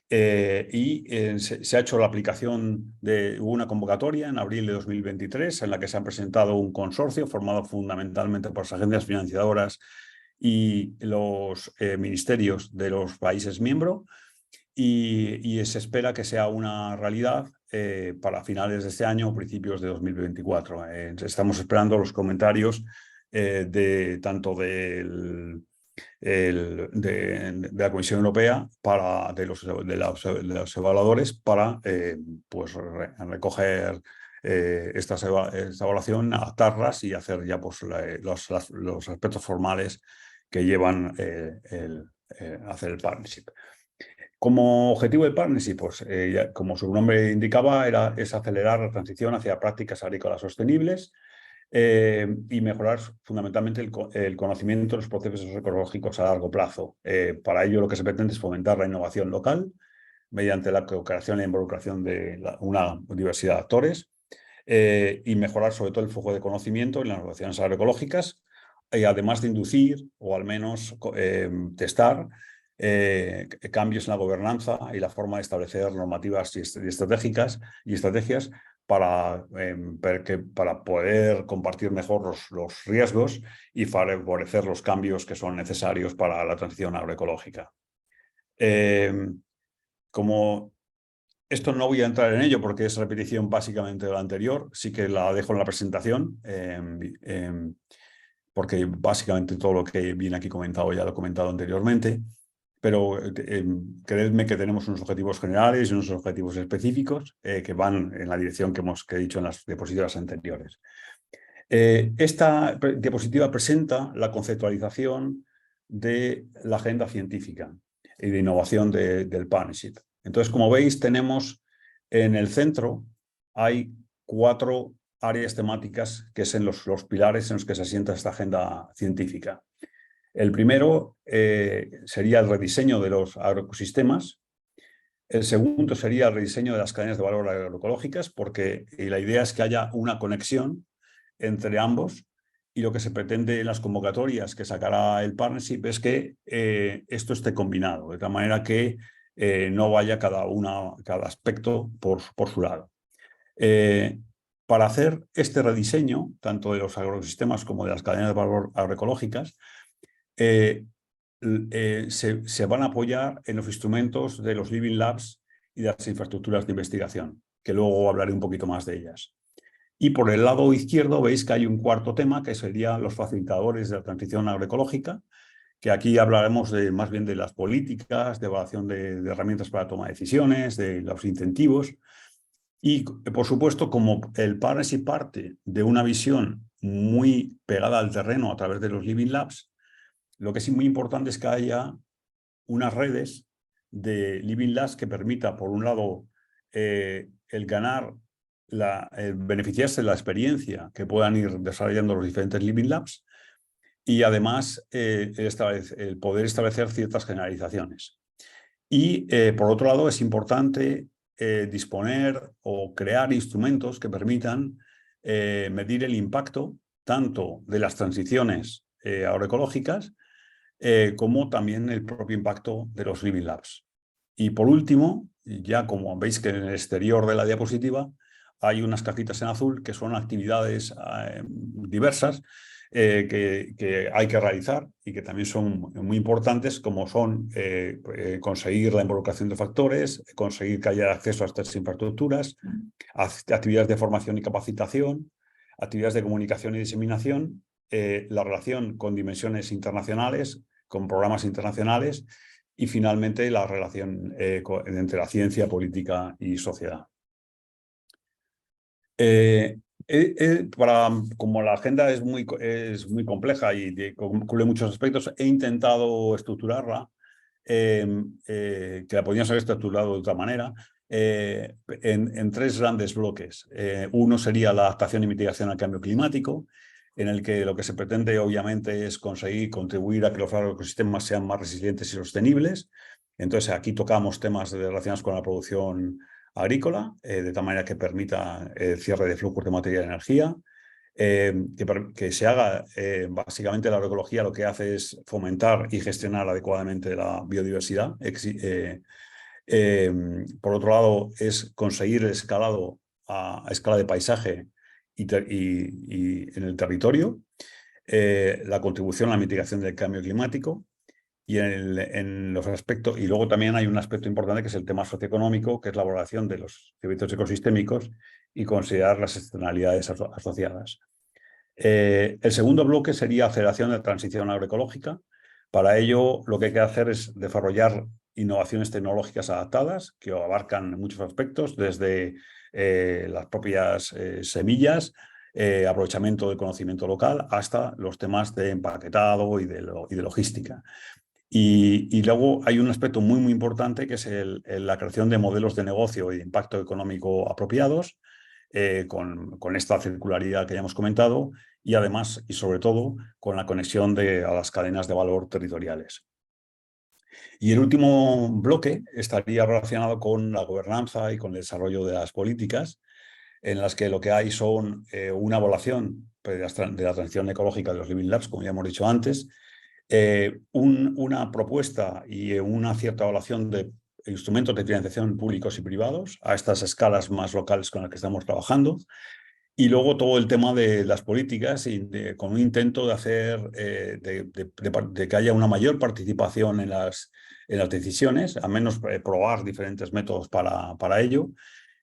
se ha hecho la aplicación hubo una convocatoria en abril de 2023 en la que se han presentado un consorcio formado fundamentalmente por las agencias financiadoras y los ministerios de los países miembros y se espera que sea una realidad para finales de este año o principios de 2024. Estamos esperando los comentarios tanto de la Comisión Europea de los evaluadores para pues recoger esta evaluación, adaptarlas y hacer ya pues, los aspectos formales que llevan a hacer el partnership. Como objetivo del partnership, pues, como su nombre indicaba, es acelerar la transición hacia prácticas agrícolas sostenibles y mejorar fundamentalmente el conocimiento de los procesos ecológicos a largo plazo. Para ello lo que se pretende es fomentar la innovación local mediante la cooperación e involucración de una diversidad de actores y mejorar sobre todo el flujo de conocimiento en las innovaciones agroecológicas, además de inducir o al menos testar cambios en la gobernanza y la forma de establecer normativas y estrategias para poder compartir mejor los riesgos y favorecer los cambios que son necesarios para la transición agroecológica. Como esto no voy a entrar en ello porque es repetición básicamente de lo anterior, sí que la dejo en la presentación, porque básicamente todo lo que viene aquí comentado ya lo he comentado anteriormente. Pero creedme que tenemos unos objetivos generales y unos objetivos específicos que van en la dirección que he dicho en las diapositivas anteriores. Esta diapositiva presenta la conceptualización de la agenda científica y de innovación del partnership. Entonces, como veis, tenemos en el centro, hay 4 áreas temáticas que son los pilares en los que se asienta esta agenda científica. El primero sería el rediseño de los agroecosistemas. El segundo sería el rediseño de las cadenas de valor agroecológicas, porque la idea es que haya una conexión entre ambos y lo que se pretende en las convocatorias que sacará el partnership es que esto esté combinado, de tal manera que no vaya cada aspecto por su lado. Para hacer este rediseño, tanto de los agroecosistemas como de las cadenas de valor agroecológicas, se van a apoyar en los instrumentos de los Living Labs y de las infraestructuras de investigación, que luego hablaré un poquito más de ellas. Y por el lado izquierdo veis que hay un cuarto tema, que serían los facilitadores de la transición agroecológica, que aquí hablaremos más bien de las políticas, de evaluación de herramientas para la toma de decisiones, de los incentivos. Y, por supuesto, como el partnership parte de una visión muy pegada al terreno a través de los Living Labs, lo que es muy importante es que haya unas redes de Living Labs que permita, por un lado, el ganar, el beneficiarse de la experiencia que puedan ir desarrollando los diferentes Living Labs y, además, el poder establecer ciertas generalizaciones. Y, por otro lado, es importante disponer o crear instrumentos que permitan medir el impacto tanto de las transiciones agroecológicas como también el propio impacto de los Living Labs. Y por último, ya como veis que en el exterior de la diapositiva hay unas cajitas en azul que son actividades diversas que hay que realizar y que también son muy importantes, como son conseguir la involucración de factores, conseguir que haya acceso a estas infraestructuras, actividades de formación y capacitación, actividades de comunicación y diseminación, la relación con dimensiones internacionales, con programas internacionales y, finalmente, la relación entre la ciencia, política y sociedad. Como la agenda es muy compleja y cubre muchos aspectos, he intentado estructurarla, que la podríamos haber estructurado de otra manera, en tres grandes bloques. Uno sería la adaptación y mitigación al cambio climático, en el que lo que se pretende, obviamente, es conseguir contribuir a que los agroecosistemas sean más resilientes y sostenibles. Entonces, aquí tocamos temas relacionados con la producción agrícola, de tal manera que permita el cierre de flujos de materia y energía, que se haga, básicamente, la agroecología lo que hace es fomentar y gestionar adecuadamente la biodiversidad. Por otro lado, es conseguir el escalado a escala de paisaje y en el territorio, la contribución a la mitigación del cambio climático, y en los aspectos, y luego también hay un aspecto importante que es el tema socioeconómico, que es la valoración de los efectos ecosistémicos y considerar las externalidades asociadas. El segundo bloque sería aceleración de la transición agroecológica. Para ello, lo que hay que hacer es desarrollar innovaciones tecnológicas adaptadas que abarcan muchos aspectos, desde las propias semillas, aprovechamiento del conocimiento local, hasta los temas de empaquetado y de logística. Y luego hay un aspecto muy importante, que es la creación de modelos de negocio y de impacto económico apropiados, con esta circularidad que ya hemos comentado, y, además y sobre todo, con la conexión a las cadenas de valor territoriales. Y el último bloque estaría relacionado con la gobernanza y con el desarrollo de las políticas, en las que lo que hay son una evaluación de la transición ecológica de los Living Labs, como ya hemos dicho antes, una propuesta y una cierta evaluación de instrumentos de financiación públicos y privados a estas escalas más locales con las que estamos trabajando, y luego todo el tema de las políticas con un intento de hacer de que haya una mayor participación en las decisiones, al menos probar diferentes métodos para ello,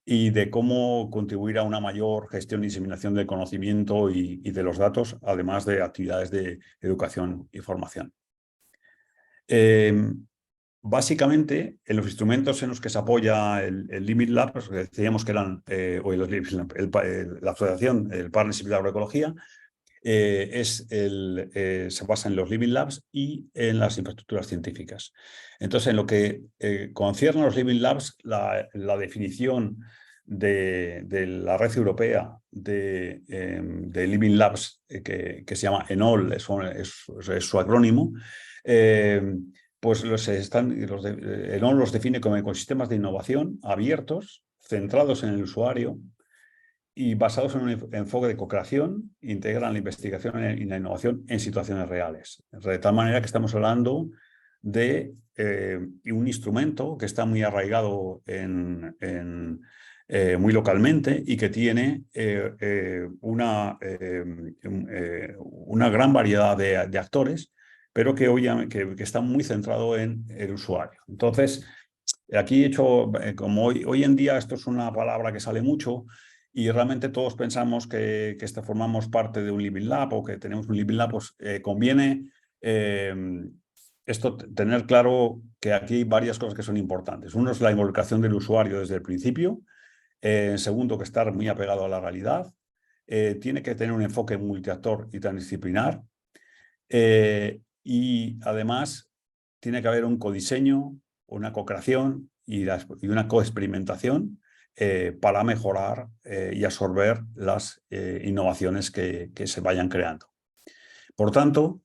y de cómo contribuir a una mayor gestión y diseminación del conocimiento y de los datos, además de actividades de educación y formación. Básicamente, en los instrumentos en los que se apoya el Living Lab, pues decíamos que eran la asociación, el Partnership de Agroecología, se basa en los Living Labs y en las infraestructuras científicas. Entonces, en lo que concierne a los Living Labs, la definición de la red europea de Living Labs, que se llama ENOL, es su acrónimo, pues ENOL los define como ecosistemas de innovación abiertos, centrados en el usuario y basados en un enfoque de co-creación. Integran la investigación y la innovación en situaciones reales. De tal manera que estamos hablando de un instrumento que está muy arraigado muy localmente y que tiene una gran variedad de actores, pero que está muy centrado en el usuario. Entonces, aquí he hecho, como hoy en día esto es una palabra que sale mucho y realmente todos pensamos que formamos parte de un Living Lab o que tenemos un Living Lab, pues conviene tener claro que aquí hay varias cosas que son importantes. Uno es la involucración del usuario desde el principio. Segundo, que estar muy apegado a la realidad. Tiene que tener un enfoque multiactor y transdisciplinar. Y además tiene que haber un codiseño, una co-creación y una coexperimentación para mejorar y absorber las innovaciones que se vayan creando. Por tanto,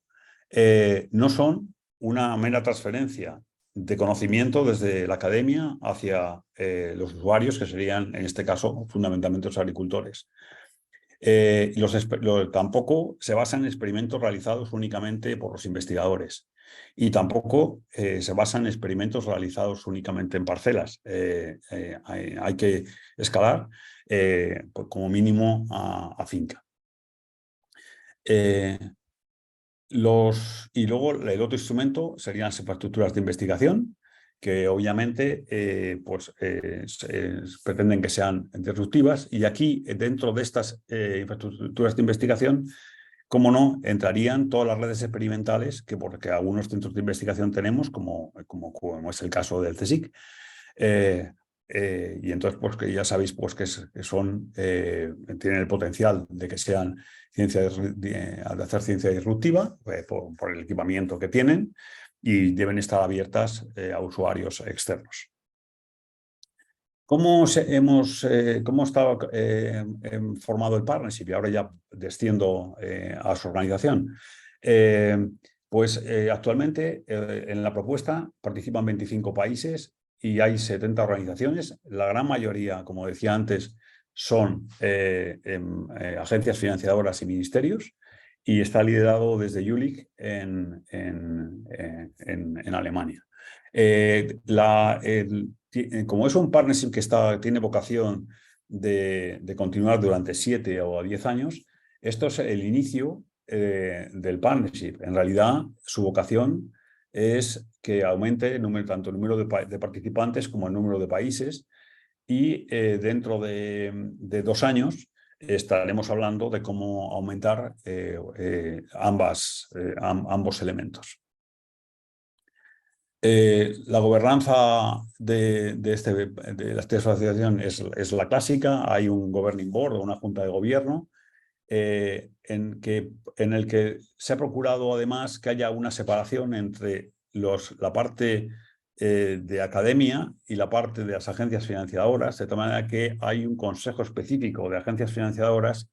no son una mera transferencia de conocimiento desde la academia hacia los usuarios, que serían, en este caso, fundamentalmente los agricultores. Tampoco se basan en experimentos realizados únicamente por los investigadores y tampoco se basan en experimentos realizados únicamente en parcelas. Hay que escalar pues como mínimo a finca. Y luego el otro instrumento serían las infraestructuras de investigación, que obviamente pretenden que sean disruptivas. Y aquí, dentro de estas infraestructuras de investigación, como no, entrarían todas las redes experimentales porque algunos centros de investigación tenemos, como es el caso del CSIC. Y entonces, pues que ya sabéis pues, que tienen el potencial de que sean de hacer ciencia disruptiva por el equipamiento que tienen y deben estar abiertas a usuarios externos. ¿Cómo está formado el partnership? Y ahora ya desciendo a su organización. Actualmente en la propuesta participan 25 países y hay 70 organizaciones. La gran mayoría, como decía antes, son agencias financiadoras y ministerios, y está liderado desde Jülich en Alemania. Como es un partnership que tiene vocación de continuar durante 7 o 10 años, esto es el inicio del partnership. En realidad, su vocación es que aumente tanto el número de participantes como el número de países, y dentro de 2 años estaremos hablando de cómo aumentar ambos elementos. La gobernanza de la asociación es la clásica. Hay un governing board o una junta de gobierno en el que se ha procurado además que haya una separación entre la parte de academia y la parte de las agencias financiadoras, de tal manera que hay un consejo específico de agencias financiadoras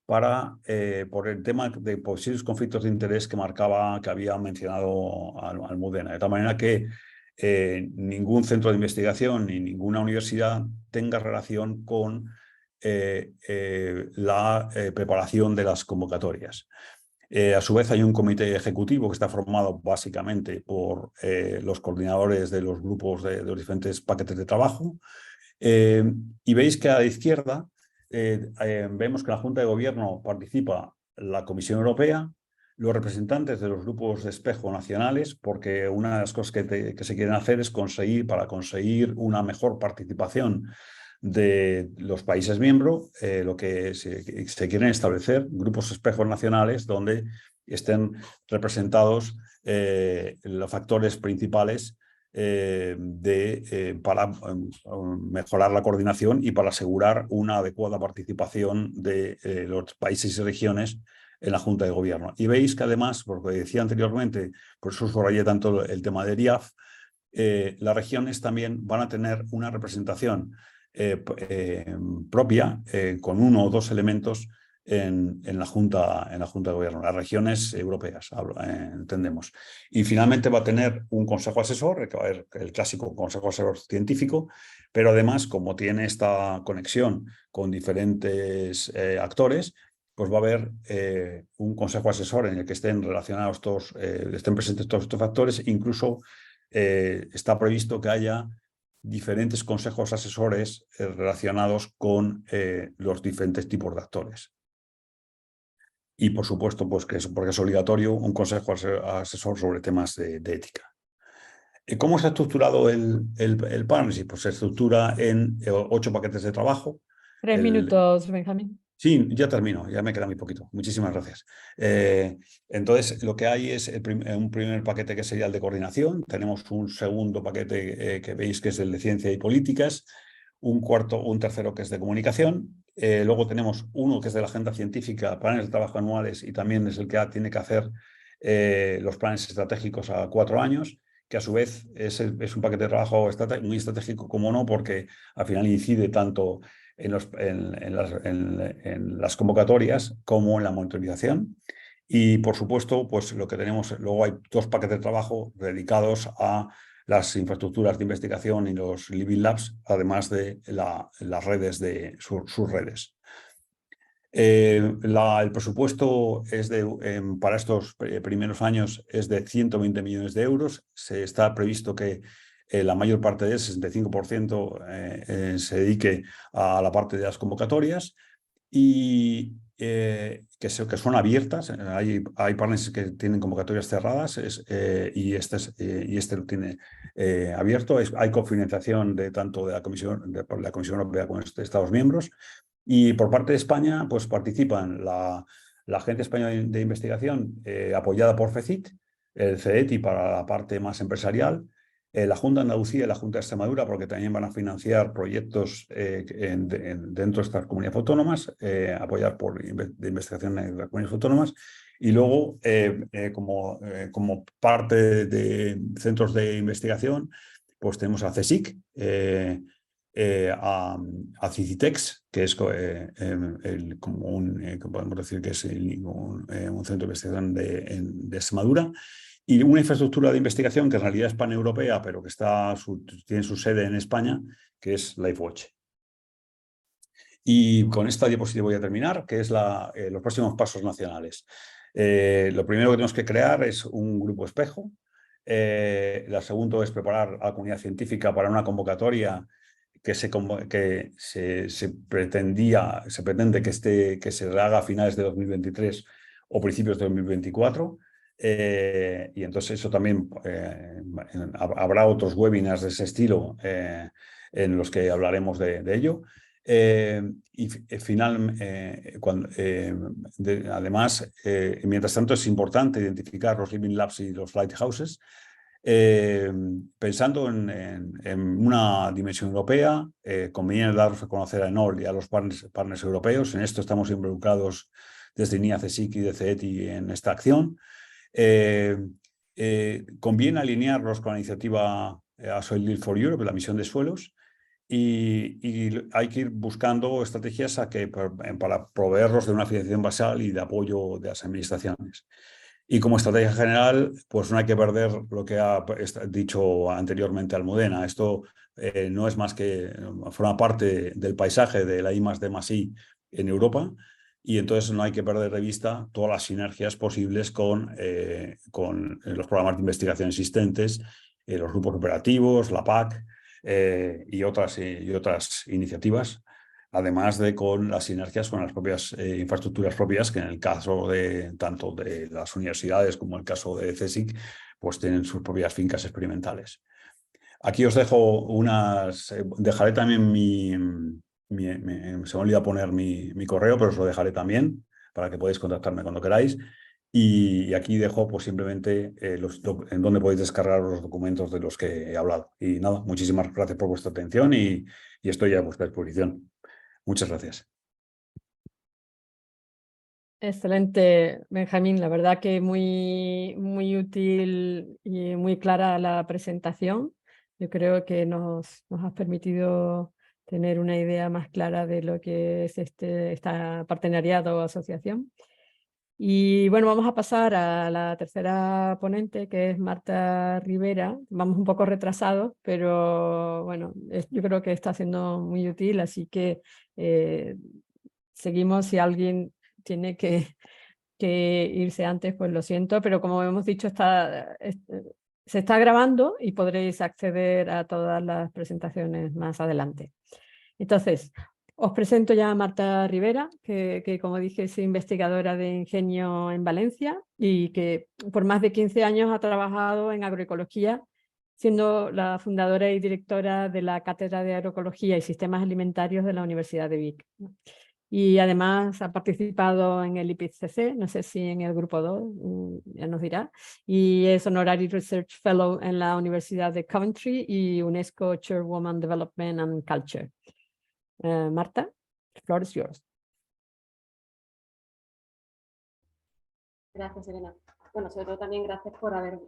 por el tema de posibles conflictos de interés que había mencionado Almudena, de tal manera que ningún centro de investigación ni ninguna universidad tenga relación con la preparación de las convocatorias. A su vez hay un comité ejecutivo que está formado básicamente por los coordinadores de los grupos de los diferentes paquetes de trabajo, y veis que a la izquierda vemos que en la Junta de Gobierno participa la Comisión Europea, los representantes de los grupos de espejo nacionales, porque una de las cosas que se quieren hacer es para conseguir una mejor participación de los países miembros, lo que se quieren establecer grupos espejos nacionales donde estén representados los factores principales para mejorar la coordinación y para asegurar una adecuada participación de los países y regiones en la Junta de Gobierno. Y veis que además, porque decía anteriormente, por eso subrayé tanto el tema de ERIAF, las regiones también van a tener una representación propia con 1 o 2 elementos en la Junta de Gobierno, las regiones europeas, entendemos. Y finalmente va a tener un consejo asesor, que va a haber el clásico consejo asesor científico, pero además, como tiene esta conexión con diferentes actores, pues va a haber un consejo asesor en el que estén relacionados todos, estén presentes todos estos factores. Incluso está previsto que haya diferentes consejos asesores relacionados con los diferentes tipos de actores. Y, por supuesto, pues porque es obligatorio, un consejo asesor sobre temas de ética. ¿Cómo se ha estructurado el partnership? Pues se estructura en 8 paquetes de trabajo. 3 minutos, Benjamín. Sí, ya termino, ya me queda muy poquito. Muchísimas gracias. Entonces, lo que hay es un primer paquete que sería el de coordinación. Tenemos un segundo paquete que veis que es el de ciencia y políticas. Un tercero que es de comunicación. Luego tenemos uno que es de la agenda científica, planes de trabajo anuales, y también es el que tiene que hacer los planes estratégicos a 4 años, que a su vez es un paquete de trabajo muy estratégico, como no, porque al final incide tanto en las convocatorias como en la monitorización. Y, por supuesto, pues lo que tenemos, luego hay 2 paquetes de trabajo dedicados a las infraestructuras de investigación y los Living Labs, además de las redes de sus redes. El presupuesto es para estos primeros años es de 120 millones de euros. Se está previsto que la mayor parte del 65% se dedique a la parte de las convocatorias y que son abiertas. Hay partners que tienen convocatorias cerradas y este lo tiene abierto. Hay cofinanciación tanto de por la Comisión Europea como de Estados miembros. Y por parte de España, pues participan la Agencia Española de Investigación, apoyada por FECIT, el CEETI para la parte más empresarial, la Junta de Andalucía y la Junta de Extremadura, porque también van a financiar proyectos dentro de estas comunidades autónomas, apoyar de investigación en las comunidades autónomas. Y luego, como parte de centros de investigación, pues tenemos a CSIC, a Cicitex, que es que podemos decir que es un centro de investigación de Extremadura, y una infraestructura de investigación que en realidad es paneuropea, pero que tiene su sede en España, que es LifeWatch. Y con esta diapositiva voy a terminar, que es los próximos pasos nacionales. Lo primero que tenemos que crear es un grupo espejo. Lo segundo es preparar a la comunidad científica para una convocatoria que se pretende que se haga a finales de 2023 o principios de 2024. Y entonces eso también habrá otros webinars de ese estilo en los que hablaremos de ello. Además, mientras tanto es importante identificar los Living Labs y los Lighthouses, pensando en una dimensión europea. Conviene daros a conocer a ENOL y a los partners europeos. En esto estamos involucrados desde NIA, CSIC y DCETI en esta acción. Conviene alinearlos con la iniciativa Soil Deal for Europe, la misión de suelos, y hay que ir buscando estrategias para proveerlos de una financiación basal y de apoyo de las administraciones. Y como estrategia general, pues no hay que perder lo que ha dicho anteriormente Almudena. Esto no es más que forma parte del paisaje de la I+D+I en Europa, y entonces no hay que perder de vista todas las sinergias posibles con los programas de investigación existentes, los grupos operativos, la PAC y otras iniciativas, además de con las sinergias con las propias infraestructuras propias, que en el caso tanto de las universidades como en el caso de CSIC, pues tienen sus propias fincas experimentales. Aquí os dejo dejaré también se me olvidó poner mi correo, pero os lo dejaré también para que podáis contactarme cuando queráis. Y aquí dejo pues simplemente en donde podéis descargar los documentos de los que he hablado. Y nada, muchísimas gracias por vuestra atención y estoy a vuestra disposición. Muchas gracias. Excelente, Benjamín. La verdad que muy, muy útil y muy clara la presentación. Yo creo que nos has permitido tener una idea más clara de lo que es esta partenariado o asociación. Y bueno, vamos a pasar a la tercera ponente, que es Marta Rivera. Vamos un poco retrasados, pero bueno, yo creo que está siendo muy útil, así que seguimos. Si alguien tiene que irse antes, pues lo siento, pero como hemos dicho, se está grabando y podréis acceder a todas las presentaciones más adelante. Entonces, os presento ya a Marta Rivera, que como dije es investigadora de Ingenio en Valencia y que por más de 15 años ha trabajado en agroecología, siendo la fundadora y directora de la Cátedra de Agroecología y Sistemas Alimentarios de la Universidad de Vic. Y además ha participado en el IPCC, no sé si en el grupo 2, ya nos dirá, y es Honorary Research Fellow en la Universidad de Coventry y UNESCO Chairwoman Development and Culture. Marta, the floor is yours. Gracias, Elena. Bueno, sobre todo también gracias por haber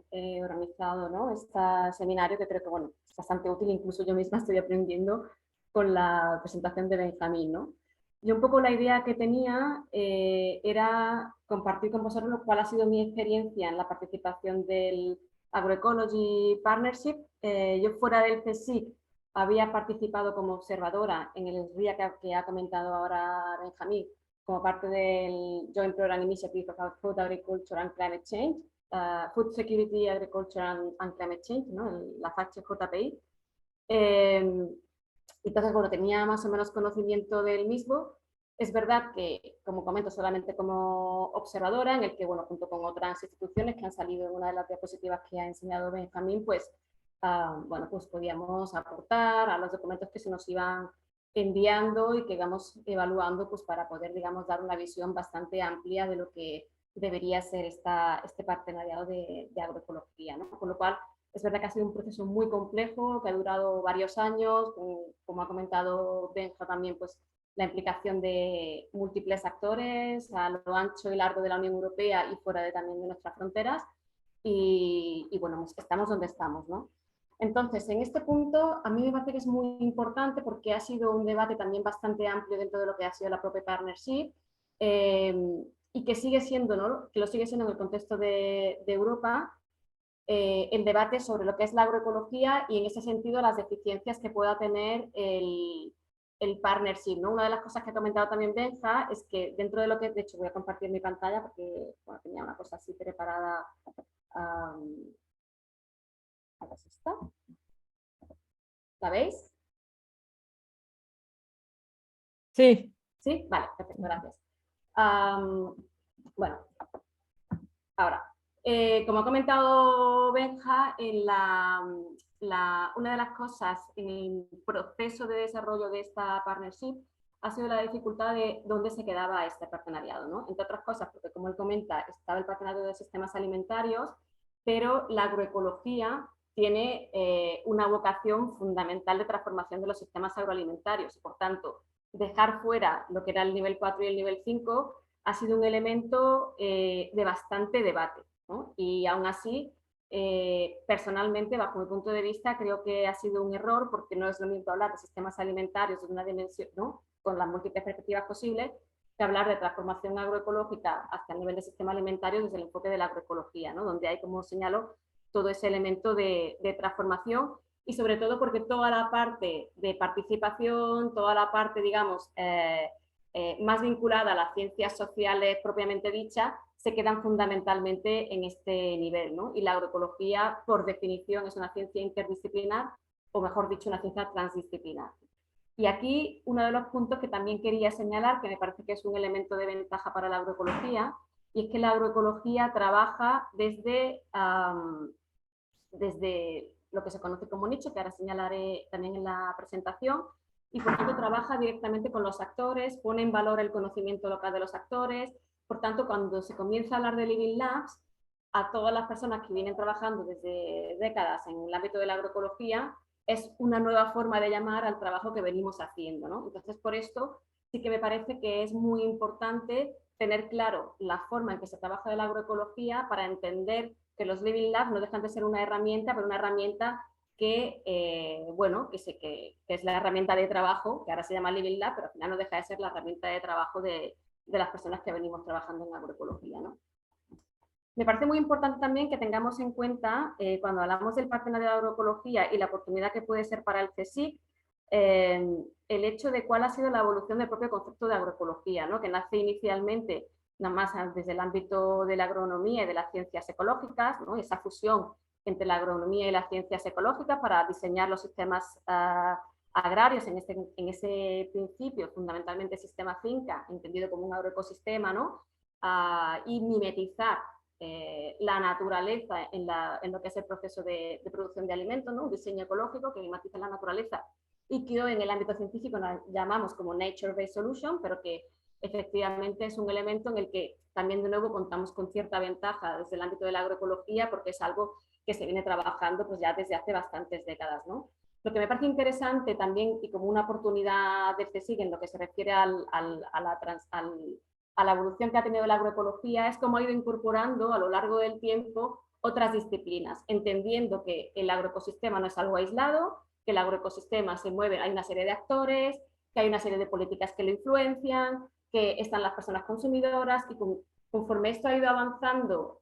organizado, ¿no?, este seminario, que creo que, bueno, es bastante útil. Incluso yo misma estoy aprendiendo con la presentación de Benjamín, ¿no? Yo un poco la idea que tenía era compartir con vosotros cuál ha sido mi experiencia en la participación del Agroecology Partnership. Yo fuera del CSIC había participado como observadora en el RIA que ha comentado ahora Benjamín, como parte del Joint Program Initiative of Food, Agriculture and Climate Change, Food Security, Agriculture and Climate Change, ¿no?, la FACHE-JPI. Entonces, bueno, tenía más o menos conocimiento del mismo. Es verdad que, como comento, solamente como observadora, en el que, bueno, junto con otras instituciones que han salido en una de las diapositivas que ha enseñado Benjamín, pues, bueno, pues podíamos aportar a los documentos que se nos iban enviando y que íbamos evaluando, pues para poder, digamos, dar una visión bastante amplia de lo que debería ser este partenariado de agroecología, ¿no? Con lo cual, es verdad que ha sido un proceso muy complejo, que ha durado varios años, como ha comentado Benja también, pues la implicación de múltiples actores a lo ancho y largo de la Unión Europea y fuera también de nuestras fronteras, y bueno, estamos donde estamos, ¿no? Entonces, en este punto, a mí me parece que es muy importante porque ha sido un debate también bastante amplio dentro de lo que ha sido la propia partnership, y que sigue siendo, ¿no?, que lo sigue siendo en el contexto de Europa, el debate sobre lo que es la agroecología y, en ese sentido, las deficiencias que pueda tener el partnership, ¿no? Una de las cosas que ha comentado también Benja es que dentro de lo que, de hecho, voy a compartir mi pantalla porque, bueno, tenía una cosa así preparada. A ver si está. ¿La veis? Sí. ¿Sí? Vale, perfecto, gracias. Bueno, ahora, como ha comentado Benja, una de las cosas en el proceso de desarrollo de esta partnership ha sido la dificultad de dónde se quedaba este partenariado, ¿no? Entre otras cosas, porque, como él comenta, estaba el partenariado de sistemas alimentarios, pero la agroecología tiene una vocación fundamental de transformación de los sistemas agroalimentarios, y por tanto, dejar fuera lo que era el nivel 4 y el nivel 5 ha sido un elemento de bastante debate, ¿no? Y aún así, personalmente, bajo mi punto de vista, creo que ha sido un error, porque no es lo mismo hablar de sistemas alimentarios de una dimensión, ¿no?, con las múltiples perspectivas posibles, que hablar de transformación agroecológica hasta el nivel de sistema alimentario desde el enfoque de la agroecología, ¿no?, donde hay, como señalo, todo ese elemento de transformación, y sobre todo porque toda la parte de participación, toda la parte, digamos, más vinculada a las ciencias sociales propiamente dichas, se quedan fundamentalmente en este nivel, ¿no? Y la agroecología, por definición, es una ciencia interdisciplinar, o mejor dicho, una ciencia transdisciplinar. Y aquí uno de los puntos que también quería señalar, que me parece que es un elemento de ventaja para la agroecología, y es que la agroecología trabaja desde lo que se conoce como nicho, que ahora señalaré también en la presentación, y por tanto trabaja directamente con los actores, pone en valor el conocimiento local de los actores. Por tanto, cuando se comienza a hablar de Living Labs, a todas las personas que vienen trabajando desde décadas en el ámbito de la agroecología, es una nueva forma de llamar al trabajo que venimos haciendo, ¿no? Entonces, por esto sí que me parece que es muy importante tener claro la forma en que se trabaja de la agroecología, para entender que los Living Labs no dejan de ser una herramienta, pero una herramienta que, bueno, que es la herramienta de trabajo, que ahora se llama Living Lab, pero al final no deja de ser la herramienta de trabajo de las personas que venimos trabajando en agroecología, ¿no? Me parece muy importante también que tengamos en cuenta, cuando hablamos del partenariado de agroecología y la oportunidad que puede ser para el CSIC, el hecho de cuál ha sido la evolución del propio concepto de agroecología, ¿no? Que nace inicialmente nada más desde el ámbito de la agronomía y de las ciencias ecológicas, ¿no? Esa fusión entre la agronomía y las ciencias ecológicas para diseñar los sistemas agrarios en ese principio, fundamentalmente el sistema finca, entendido como un agroecosistema, ¿no? Y mimetizar la naturaleza en lo que es el proceso de producción de alimentos, ¿no? Un diseño ecológico que mimetiza la naturaleza y que hoy en el ámbito científico nos llamamos como Nature-Based Solution, pero que efectivamente es un elemento en el que también de nuevo contamos con cierta ventaja desde el ámbito de la agroecología, porque es algo que se viene trabajando pues ya desde hace bastantes décadas, ¿no? Lo que me parece interesante también y como una oportunidad del CSIC en lo que se refiere a la evolución que ha tenido la agroecología es cómo ha ido incorporando a lo largo del tiempo otras disciplinas, entendiendo que el agroecosistema no es algo aislado, que el agroecosistema se mueve, hay una serie de actores, que hay una serie de políticas que lo influencian, que están las personas consumidoras y conforme esto ha ido avanzando,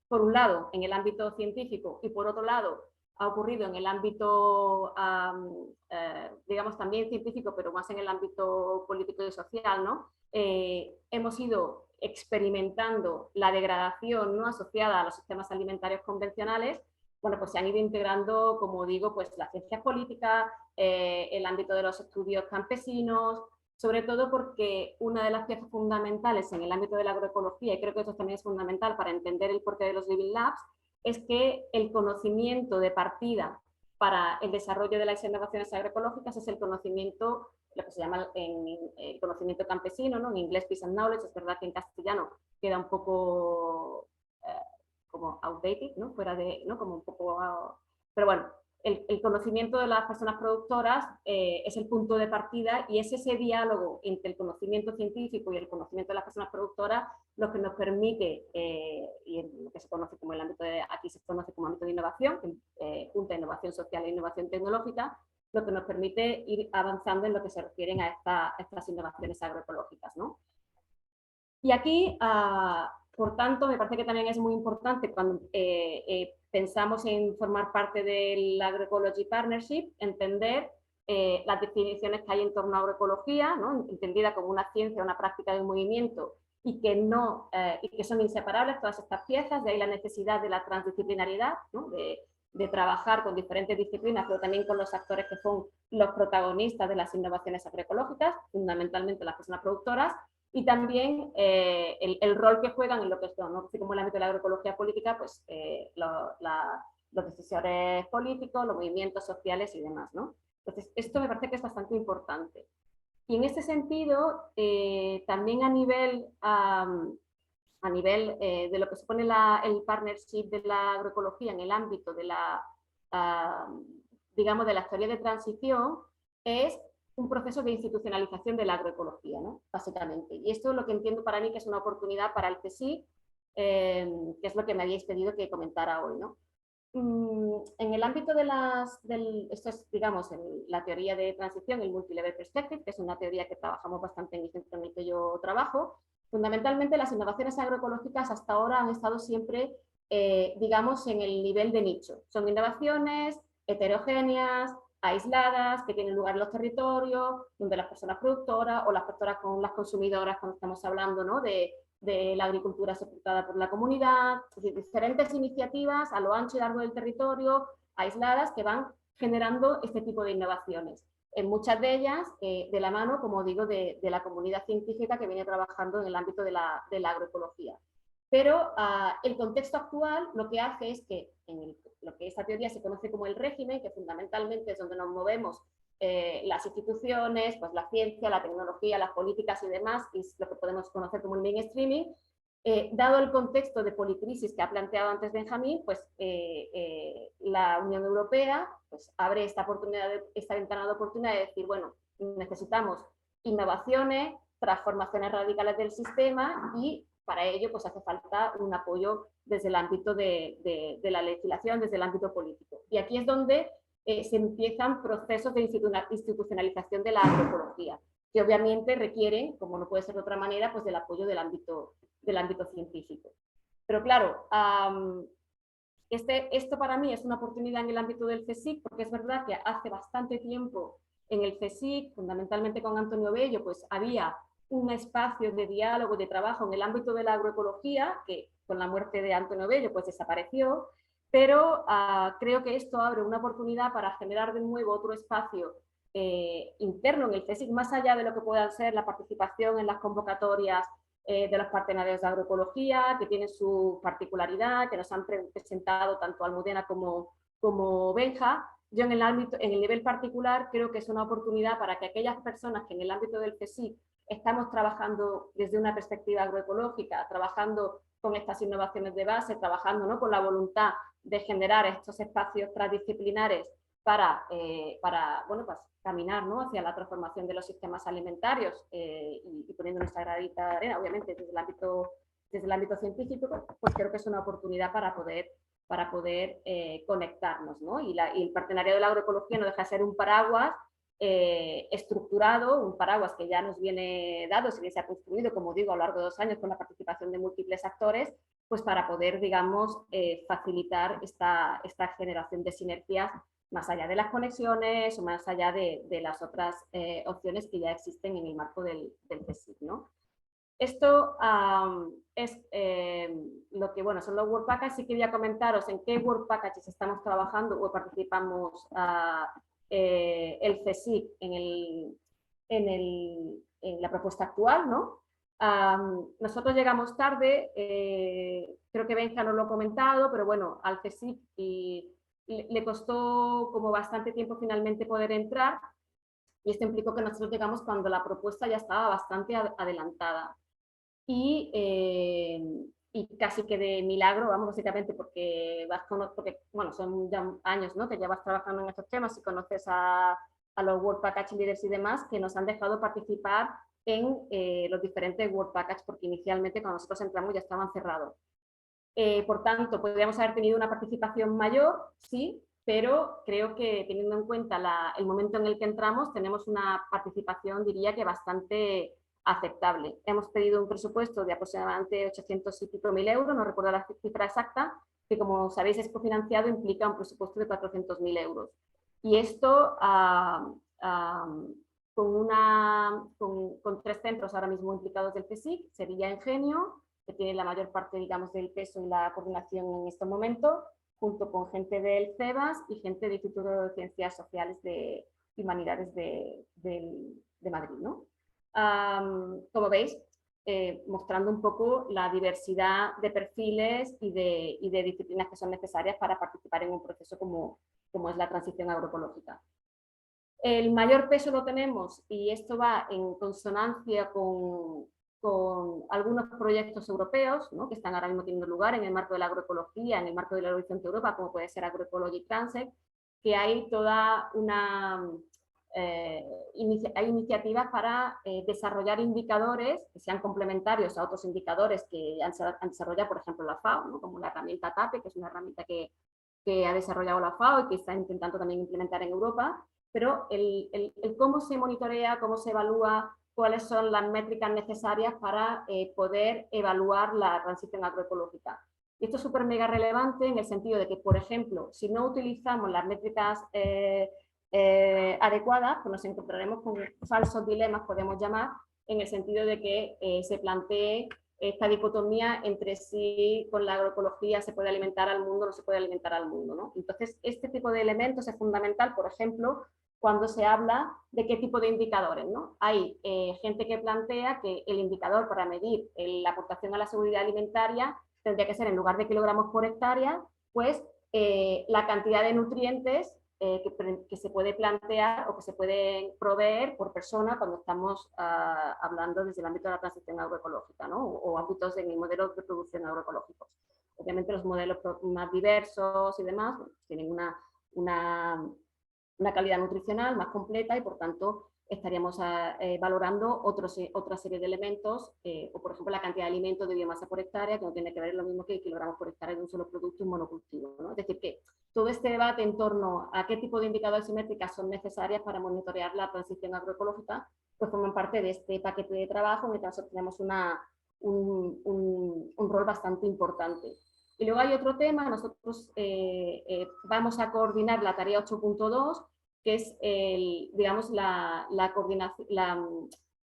por un lado en el ámbito científico y por otro lado ha ocurrido en el ámbito, digamos, también científico, pero más en el ámbito político y social, ¿no? Hemos ido experimentando la degradación, ¿no? Asociada a los sistemas alimentarios convencionales. Bueno, pues se han ido integrando, como digo, pues las ciencias políticas, el ámbito de los estudios campesinos, sobre todo porque una de las piezas fundamentales en el ámbito de la agroecología, y creo que esto también es fundamental para entender el porqué de los Living Labs, es que el conocimiento de partida para el desarrollo de las innovaciones agroecológicas es el conocimiento, lo que se llama el conocimiento campesino, ¿no? En inglés peasant knowledge, es verdad que en castellano queda un poco como outdated, ¿no? Fuera de, ¿no? Como un poco, pero bueno, el conocimiento de las personas productoras es el punto de partida y es ese diálogo entre el conocimiento científico y el conocimiento de las personas productoras lo que nos permite, y en lo que se conoce como el ámbito de, aquí se conoce como ámbito de innovación, junta de innovación social e innovación tecnológica, lo que nos permite ir avanzando en lo que se refieren a estas innovaciones agroecológicas, ¿no? Y aquí, por tanto, me parece que también es muy importante cuando pensamos en formar parte del Agroecology Partnership, entender las definiciones que hay en torno a agroecología, ¿no? Entendida como una ciencia, una práctica de un movimiento y que, no, y que son inseparables todas estas piezas, de ahí la necesidad de la transdisciplinariedad, ¿no? de trabajar con diferentes disciplinas, pero también con los actores que son los protagonistas de las innovaciones agroecológicas, fundamentalmente las personas productoras, y también el rol que juegan en lo que es, ¿no? Así como el ámbito de la agroecología política, pues los decisores políticos, los movimientos sociales y demás, ¿no? Entonces, esto me parece que es bastante importante. Y en este sentido, también a nivel de lo que supone el partnership de la agroecología en el ámbito de digamos, de la teoría de transición, es un proceso de institucionalización de la agroecología, ¿no? Básicamente. Y esto es lo que entiendo para mí que es una oportunidad para el CSIC, que es lo que me habíais pedido que comentara hoy, ¿no? En el ámbito de esto es, digamos, la teoría de transición, el multilevel perspective, que es una teoría que trabajamos bastante en el centro en el que yo trabajo. Fundamentalmente, las innovaciones agroecológicas hasta ahora han estado siempre, digamos, en el nivel de nicho. Son innovaciones heterogéneas, aisladas, que tienen lugar en los territorios, donde las personas productoras o las personas con las consumidoras, cuando estamos hablando, ¿no? de la agricultura soportada por la comunidad, es decir, diferentes iniciativas a lo ancho y largo del territorio, aisladas, que van generando este tipo de innovaciones. En muchas de ellas, de la mano, como digo, de la comunidad científica que viene trabajando en el ámbito de la agroecología. Pero el contexto actual lo que hace es que en lo que esta teoría se conoce como el régimen, que fundamentalmente es donde nos movemos las instituciones, pues la ciencia, la tecnología, las políticas y demás, y es lo que podemos conocer como el mainstreaming, dado el contexto de policrisis que ha planteado antes Benjamín, pues la Unión Europea pues, abre esta ventana de oportunidad de decir, bueno, necesitamos innovaciones, transformaciones radicales del sistema y para ello pues hace falta un apoyo desde el ámbito de la legislación, desde el ámbito político. Y aquí es donde se empiezan procesos de institucionalización de la agroecología, que obviamente requieren, como no puede ser de otra manera, pues del apoyo del ámbito científico. Pero claro, esto para mí es una oportunidad en el ámbito del CSIC, porque es verdad que hace bastante tiempo En el CSIC, fundamentalmente con Antonio Bello, pues había un espacio de diálogo y de trabajo en el ámbito de la agroecología, que con la muerte de Antonio Bello pues desapareció, pero creo que esto abre una oportunidad para generar de nuevo otro espacio interno en el CSIC, más allá de lo que pueda ser la participación en las convocatorias de los partenarios de agroecología, que tienen su particularidad, que nos han presentado tanto Almudena como Benja. Yo en el nivel particular creo que es una oportunidad para que aquellas personas que en el ámbito del CSIC estamos trabajando desde una perspectiva agroecológica, trabajando con estas innovaciones de base, trabajando, ¿no?, con la voluntad de generar estos espacios transdisciplinares para bueno, pues, caminar, ¿no?, hacia la transformación de los sistemas alimentarios y poniendo nuestra granita de arena, obviamente desde el ámbito científico, pues creo que es una oportunidad para poder conectarnos, ¿no? Y el partenariado de la agroecología no deja de ser un paraguas estructurado, un paraguas que ya nos viene dado, que se ha construido, como digo, a lo largo de 2 años con la participación de múltiples actores, pues para poder, digamos, facilitar esta generación de sinergias más allá de las conexiones o más allá de las otras opciones que ya existen en el marco del CSIC, ¿no? Esto es lo que, bueno, son los Work Packages. Sí quería comentaros en qué Work Packages estamos trabajando o participamos el CSIC en la propuesta actual, ¿no? Nosotros llegamos tarde, creo que Benja no lo ha comentado, pero bueno, al CSIC le costó como bastante tiempo finalmente poder entrar, y esto implicó que nosotros llegamos cuando la propuesta ya estaba bastante adelantada. Y casi que de milagro, vamos, básicamente porque bueno, son ya años, ¿no?, que llevas trabajando en estos temas y conoces a los Work Package Leaders y demás, que nos han dejado participar en los diferentes Work Package, porque inicialmente cuando nosotros entramos ya estaban cerrados. Por tanto, podríamos haber tenido una participación mayor, sí, pero creo que teniendo en cuenta el momento en el que entramos, tenemos una participación, diría que bastante aceptable. Hemos pedido un presupuesto de aproximadamente 800 y pico mil euros, no recuerdo la cifra exacta, que como sabéis es cofinanciado, implica un presupuesto de 400.000 euros. Y esto con 3 centros ahora mismo implicados del CSIC, Sevilla Ingenio, que tiene la mayor parte, digamos, del peso y la coordinación en este momento, junto con gente del CEBAS y gente del Instituto de Ciencias Sociales de Humanidades de Madrid, ¿no? Como veis, mostrando un poco la diversidad de perfiles y de disciplinas que son necesarias para participar en un proceso como es la transición agroecológica. El mayor peso lo tenemos, y esto va en consonancia con algunos proyectos europeos, ¿no?, que están ahora mismo teniendo lugar en el marco de la agroecología, en el marco del Horizonte Europa, como puede ser Agroecology Transit, que hay toda una... hay iniciativas para desarrollar indicadores que sean complementarios a otros indicadores que han desarrollado, por ejemplo, la FAO, ¿no?, como la herramienta TAPE, que es una herramienta que ha desarrollado la FAO y que está intentando también implementar en Europa, pero el cómo se monitorea, cómo se evalúa, cuáles son las métricas necesarias para poder evaluar la transición agroecológica. Y esto es súper mega relevante en el sentido de que, por ejemplo, si no utilizamos las métricas adecuadas, pues nos encontraremos con falsos dilemas, podemos llamar, en el sentido de que se plantee esta dicotomía entre si con la agroecología se puede alimentar al mundo o no se puede alimentar al mundo, ¿no? Entonces, este tipo de elementos es fundamental, por ejemplo, cuando se habla de qué tipo de indicadores, ¿no? Hay gente que plantea que el indicador para medir la aportación a la seguridad alimentaria tendría que ser, en lugar de kilogramos por hectárea, pues la cantidad de nutrientes que se puede plantear o que se pueden proveer por persona cuando estamos hablando desde el ámbito de la transición agroecológica, ¿no? O ámbitos de modelos de producción agroecológicos. Obviamente los modelos más diversos y demás tienen una calidad nutricional más completa y por tanto estaríamos valorando otra serie de elementos, o por ejemplo la cantidad de alimentos de biomasa por hectárea, que no tiene que ver lo mismo que kilogramos por hectárea de un solo producto en monocultivo, ¿no? Es decir, que todo este debate en torno a qué tipo de indicadores y métricas son necesarias para monitorear la transición agroecológica, pues forman parte de este paquete de trabajo en el que nosotros tenemos un rol bastante importante. Y luego hay otro tema, nosotros vamos a coordinar la tarea 8.2, que es digamos, la coordinación,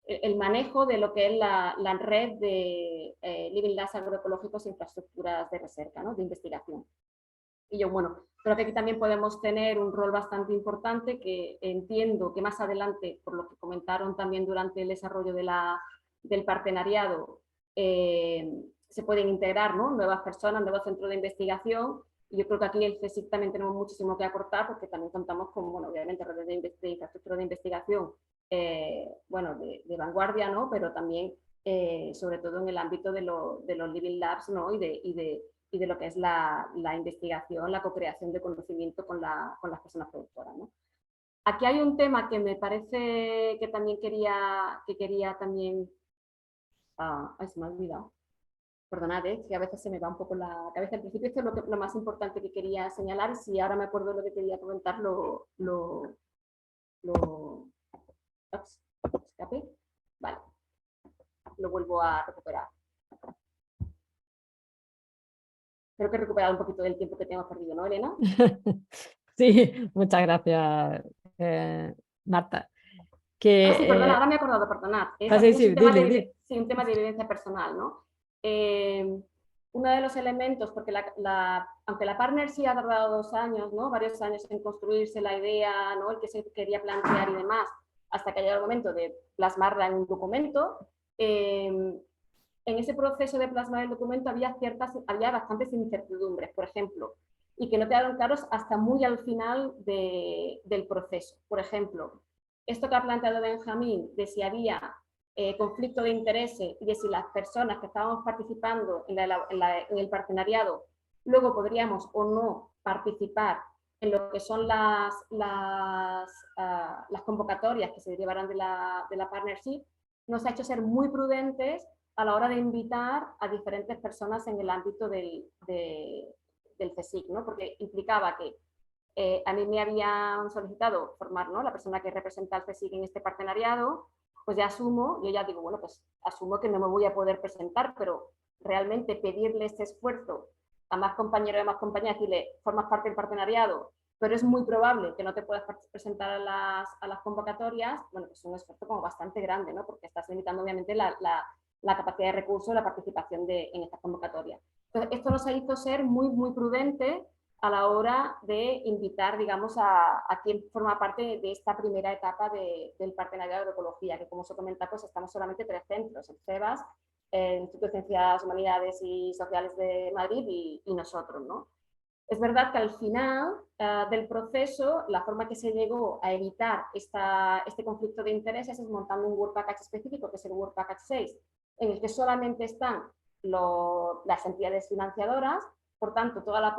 el manejo de lo que es la red de Living Labs agroecológicos e infraestructuras de recerca, ¿no? De investigación. Y yo, bueno, creo que aquí también podemos tener un rol bastante importante, que entiendo que más adelante, por lo que comentaron también durante el desarrollo del partenariado, se pueden integrar, ¿no? Nuevas personas, nuevos centros de investigación. Y yo creo que aquí el CSIC también tenemos muchísimo que aportar, porque también contamos con, bueno, obviamente, redes de infraestructura de investigación, bueno, de vanguardia, ¿no? Pero también, sobre todo en el ámbito de los Living Labs, ¿no? Y de lo que es la investigación, la co-creación de conocimiento con las personas productoras, ¿no? Aquí hay un tema que me parece que también quería también... ay, se me ha olvidado. Perdonad, que a veces se me va un poco la cabeza. En principio esto es lo más importante que quería señalar, y si ahora me acuerdo lo que quería comentar, ups, escapé. Vale, lo vuelvo a recuperar. Creo que he recuperado un poquito del tiempo que tengo perdido, ¿no, Elena? Sí, muchas gracias, Marta. Que, sí, perdona, ahora me he acordado, perdonad. sí, un tema de evidencia personal, ¿no? Uno de los elementos, porque aunque la partner sí ha tardado 2 años, ¿no? Varios años en construirse la idea, ¿no? El que se quería plantear y demás, hasta que ha llegado el momento de plasmarla en un documento, en ese proceso de plasmar el documento había bastantes incertidumbres, por ejemplo, y que no quedaron claros hasta muy al final del proceso. Por ejemplo, esto que ha planteado Benjamín, de si había conflicto de intereses y de si las personas que estábamos participando en el partenariado luego podríamos o no participar en lo que son las convocatorias que se derivarán de la partnership, nos ha hecho ser muy prudentes a la hora de invitar a diferentes personas en el ámbito del CSIC, ¿no? Porque implicaba que a mí me habían solicitado formar, ¿no? La persona que representa al CSIC en este partenariado, pues ya yo ya digo, bueno, pues asumo que no me voy a poder presentar, pero realmente pedirle este esfuerzo a más compañeros y a más compañeras, decirle, formas parte del partenariado, pero es muy probable que no te puedas presentar a las convocatorias, bueno, pues es un esfuerzo como bastante grande, ¿no? Porque estás limitando obviamente la capacidad de recurso, la participación en estas convocatorias. Entonces, esto nos ha hecho ser muy, muy prudente a la hora de invitar, digamos, a quien forma parte de esta primera etapa del partenariado de agroecología, que como os he comentado, pues estamos solamente 3 centros, el CEBAS, el Instituto de Ciencias Humanidades y Sociales de Madrid y nosotros, ¿no? Es verdad que al final del proceso, la forma que se llegó a evitar este conflicto de intereses es montando un Work Package específico, que es el Work Package 6, en el que solamente están las entidades financiadoras. Por tanto, todas las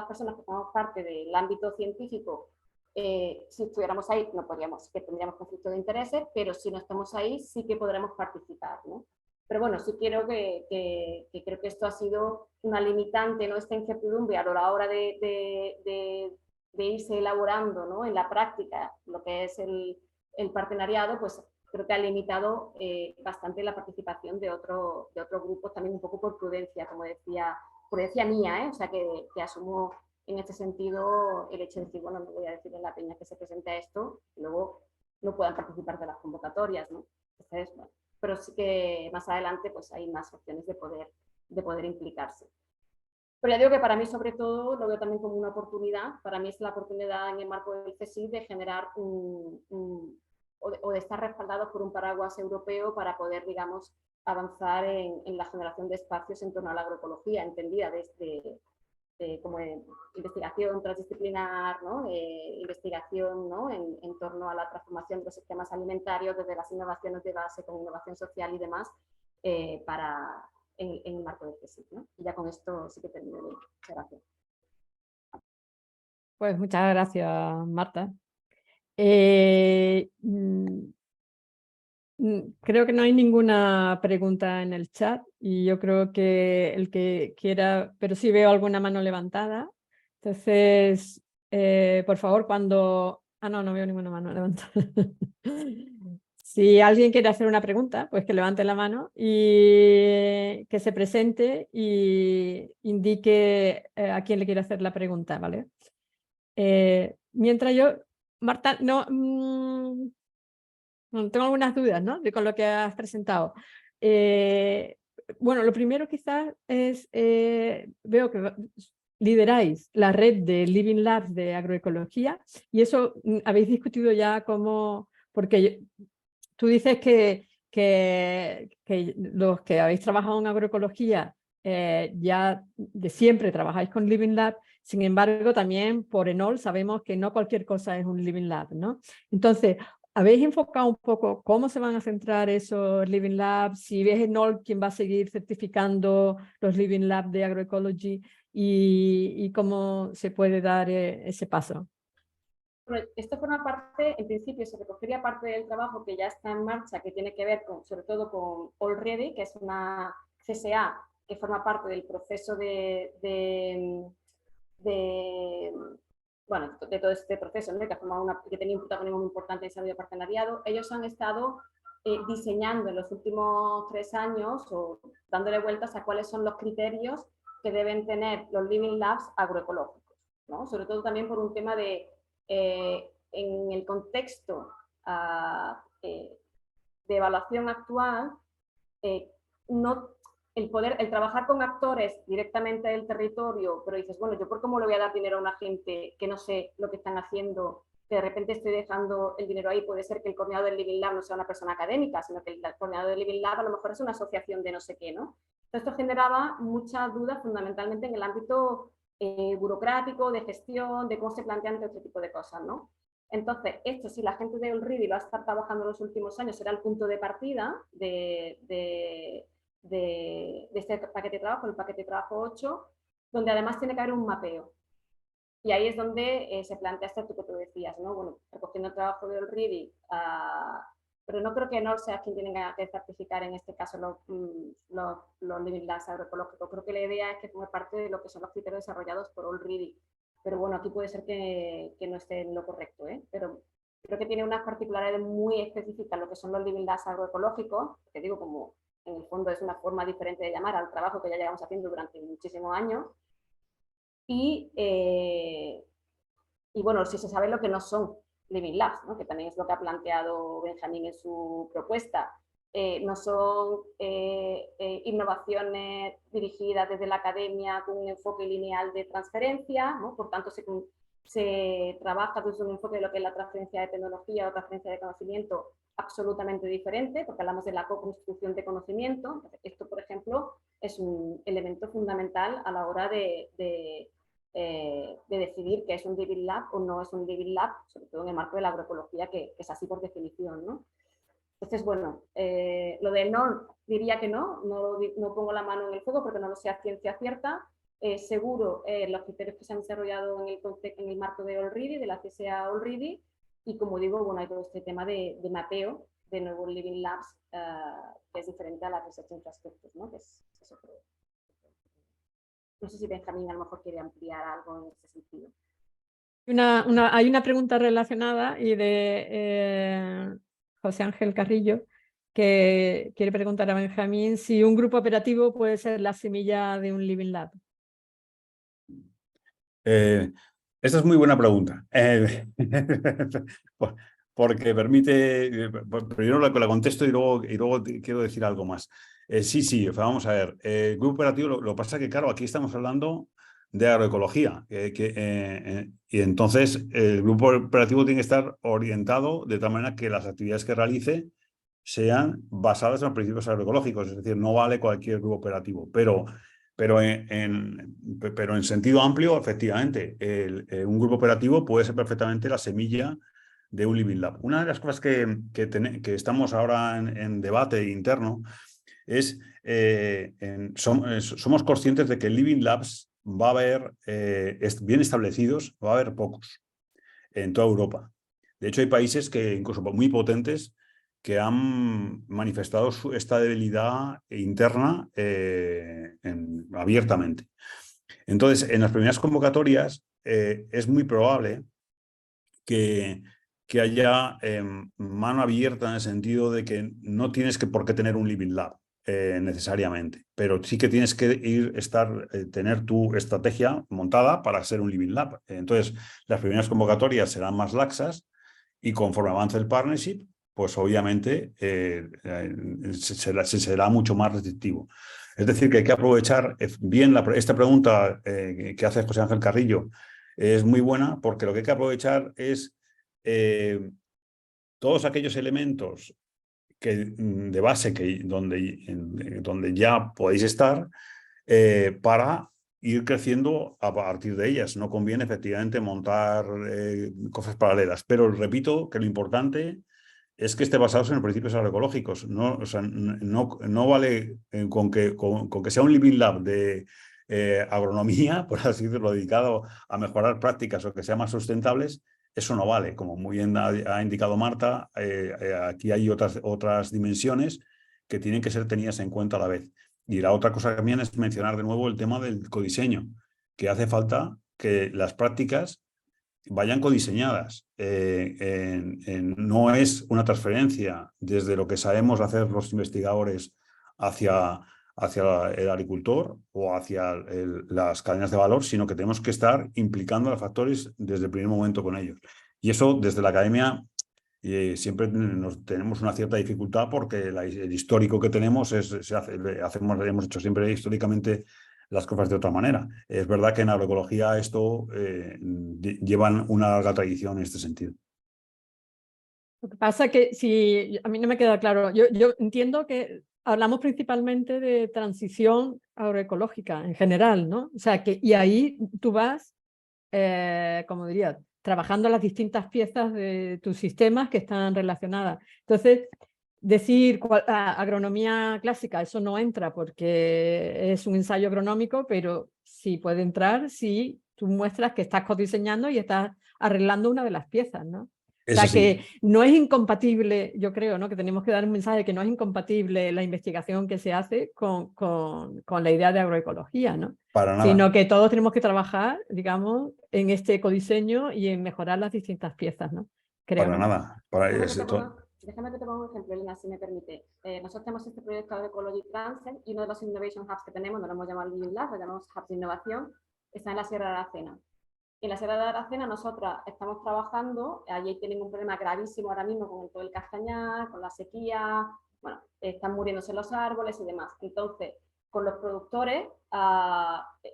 personas que formamos parte del ámbito científico, si estuviéramos ahí, tendríamos conflicto de intereses, pero si no estamos ahí, sí que podremos participar, ¿no? Pero bueno, sí creo que esto ha sido una limitante, ¿no? Esta incertidumbre a la hora de irse elaborando, ¿no? En la práctica lo que es el partenariado, pues creo que ha limitado bastante la participación de otros grupos, también un poco por prudencia, como decía, prudencia mía, o sea que asumo en este sentido el hecho de decir, bueno, no voy a decirle a la peña que se presente a esto, y luego no puedan participar de las convocatorias, ¿no? Entonces, bueno, pero sí que más adelante pues hay más opciones de poder implicarse. Pero ya digo que para mí, sobre todo, lo veo también como una oportunidad. Para mí es la oportunidad en el marco del CSIC de generar o de estar respaldados por un paraguas europeo para poder, digamos, avanzar en la generación de espacios en torno a la agroecología, entendida desde como investigación transdisciplinar, ¿no? Investigación, ¿no? en torno a la transformación de los sistemas alimentarios, desde las innovaciones de base con innovación social y demás, en el marco del CSIC, ¿no? Y ya con esto sí que termino. Muchas gracias. Pues muchas gracias, Marta. Creo que no hay ninguna pregunta en el chat y yo creo que el que quiera, pero sí veo alguna mano levantada. Entonces, por favor, cuando... no veo ninguna mano levantada. Si alguien quiere hacer una pregunta, pues que levante la mano y que se presente y indique a quién le quiere hacer la pregunta, ¿vale? Mientras yo Marta, no, tengo algunas dudas, ¿no? Con lo que has presentado. Bueno, lo primero quizás es, veo que lideráis la red de Living Labs de agroecología y eso habéis discutido ya cómo, porque tú dices que los que habéis trabajado en agroecología ya de siempre trabajáis con Living Lab, sin embargo también por Enol sabemos que no cualquier cosa es un Living Lab, ¿no? Entonces, ¿habéis enfocado un poco cómo se van a centrar esos Living Labs? Si es Enol quien va a seguir certificando los Living Labs de agroecology y cómo se puede dar ese paso. Bueno, esto forma parte, en principio se recogería parte del trabajo que ya está en marcha, que tiene que ver con, sobre todo con Already, que es una CSA que forma parte del proceso bueno, de todo este proceso, ¿no? Que tenía un protagonismo muy importante en desarrollo de partenariado. Ellos han estado diseñando en los últimos 3 años o dándole vueltas a cuáles son los criterios que deben tener los Living Labs agroecológicos, ¿no? Sobre todo también por un tema de en el contexto de evaluación actual, no, el trabajar con actores directamente del territorio, pero dices, bueno, ¿yo por cómo le voy a dar dinero a una gente que no sé lo que están haciendo, que de repente estoy dejando el dinero ahí? Puede ser que el coordinador del Living Lab no sea una persona académica, sino que el coordinador del Living Lab a lo mejor es una asociación de no sé qué, ¿no? Esto generaba muchas dudas fundamentalmente en el ámbito burocrático, de gestión, de cómo se plantean este tipo de cosas, ¿no? Entonces, esto, si la gente de Already lo ha estado trabajando en los últimos años, será el punto de partida de este paquete de trabajo, el paquete de trabajo 8, donde además tiene que haber un mapeo. Y ahí es donde se plantea esto que tú decías, ¿no? Bueno, recogiendo el trabajo de Already, pero no creo que Enol sea quien tiene que certificar en este caso los Living Labs agroecológicos. Creo que la idea es que forme parte de lo que son los criterios desarrollados por Already. Pero bueno, aquí puede ser que no esté en lo correcto, ¿eh? Pero creo que tiene unas particularidades muy específicas lo que son los Living Labs agroecológicos, que digo, como en el fondo es una forma diferente de llamar al trabajo que ya llevamos haciendo durante muchísimos años. Y bueno, si se sabe lo que no son Living Labs, ¿no? Que también es lo que ha planteado Benjamín en su propuesta. No son innovaciones dirigidas desde la academia con un enfoque lineal de transferencia, ¿no? Por tanto, se trabaja desde un enfoque de lo que es la transferencia de tecnología o transferencia de conocimiento absolutamente diferente, porque hablamos de la co-construcción de conocimiento. Entonces, esto, por ejemplo, es un elemento fundamental a la hora de decidir qué es un Living Lab o no es un Living Lab, sobre todo en el marco de la agroecología, que es así por definición, ¿no? Entonces, bueno, lo de no, diría que no pongo la mano en el fuego porque no lo sé a ciencia cierta. Seguro los criterios que se han desarrollado en el marco de Already, de la CSA Already, y como digo, bueno, hay todo este tema de mapeo de nuevos Living Labs, que es diferente a la Research Infrastructure, ¿no? Que es otro. No sé si Benjamín a lo mejor quiere ampliar algo en este sentido. Hay una pregunta relacionada y de José Ángel Carrillo, que quiere preguntar a Benjamín si un grupo operativo puede ser la semilla de un Living Lab. Esta es muy buena pregunta. Porque permite, primero la contesto y luego quiero decir algo más. Sí, vamos a ver. El grupo operativo, lo que pasa es que, claro, aquí estamos hablando de agroecología. Y entonces el grupo operativo tiene que estar orientado de tal manera que las actividades que realice sean basadas en los principios agroecológicos. Es decir, no vale cualquier grupo operativo, pero en sentido amplio, efectivamente, un grupo operativo puede ser perfectamente la semilla de un Living Lab. Una de las cosas que estamos ahora en debate interno es, somos conscientes de que Living Labs va a haber, bien establecidos, va a haber pocos en toda Europa. De hecho, hay países que incluso muy potentes que han manifestado esta debilidad interna abiertamente. Entonces, en las primeras convocatorias es muy probable que haya mano abierta en el sentido de que no tienes por qué tener un Living Lab. necesariamente, pero sí que tienes que tener tu estrategia montada para ser un Living Lab. Entonces, las primeras convocatorias serán más laxas y conforme avance el partnership, pues obviamente será mucho más restrictivo. Es decir, que hay que aprovechar bien esta pregunta que hace José Ángel Carrillo. Es muy buena porque lo que hay que aprovechar es todos aquellos elementos de base donde ya podéis estar para ir creciendo a partir de ellas. No conviene efectivamente montar cosas paralelas, pero repito que lo importante es que esté basado en los principios agroecológicos. No, o sea, no vale con que sea un Living Lab de agronomía, por así decirlo, dedicado a mejorar prácticas o que sean más sustentables. Eso no vale. Como muy bien ha indicado Marta, aquí hay otras dimensiones que tienen que ser tenidas en cuenta a la vez. Y la otra cosa también es mencionar de nuevo el tema del codiseño, que hace falta que las prácticas vayan codiseñadas. No es una transferencia desde lo que sabemos hacer los investigadores hacia el agricultor o hacia las cadenas de valor, sino que tenemos que estar implicando a los factores desde el primer momento con ellos. Y eso desde la academia siempre tenemos una cierta dificultad porque el histórico que tenemos hemos hecho siempre históricamente las cosas de otra manera. Es verdad que en agroecología esto llevan una larga tradición en este sentido. Lo que pasa es que si a mí no me queda claro, yo entiendo que hablamos principalmente de transición agroecológica en general, ¿no? O sea, y ahí tú vas, como diría, trabajando las distintas piezas de tus sistemas que están relacionadas. Entonces, decir agronomía clásica, eso no entra porque es un ensayo agronómico, pero sí puede entrar si tú muestras que estás codiseñando y estás arreglando una de las piezas, ¿no? O sea, que no es incompatible, yo creo, ¿no? Que tenemos que dar un mensaje de que no es incompatible la investigación que se hace con la idea de agroecología, ¿no? Para nada. Sino que todos tenemos que trabajar, digamos, en este ecodiseño y en mejorar las distintas piezas, ¿no? Creo, para ¿no? nada. Déjame que te ponga un ejemplo, Elena, si me permite. Nosotros tenemos este proyecto de Ecology Transfer y uno de los Innovation Hubs que tenemos, no lo hemos llamado Living Lab, lo llamamos Hubs de Innovación, está en la Sierra de Aracena. En la Sierra de Aracena nosotras estamos trabajando, allí tienen un problema gravísimo ahora mismo con todo el castañar, con la sequía, bueno, están muriéndose los árboles y demás. Entonces, con los productores,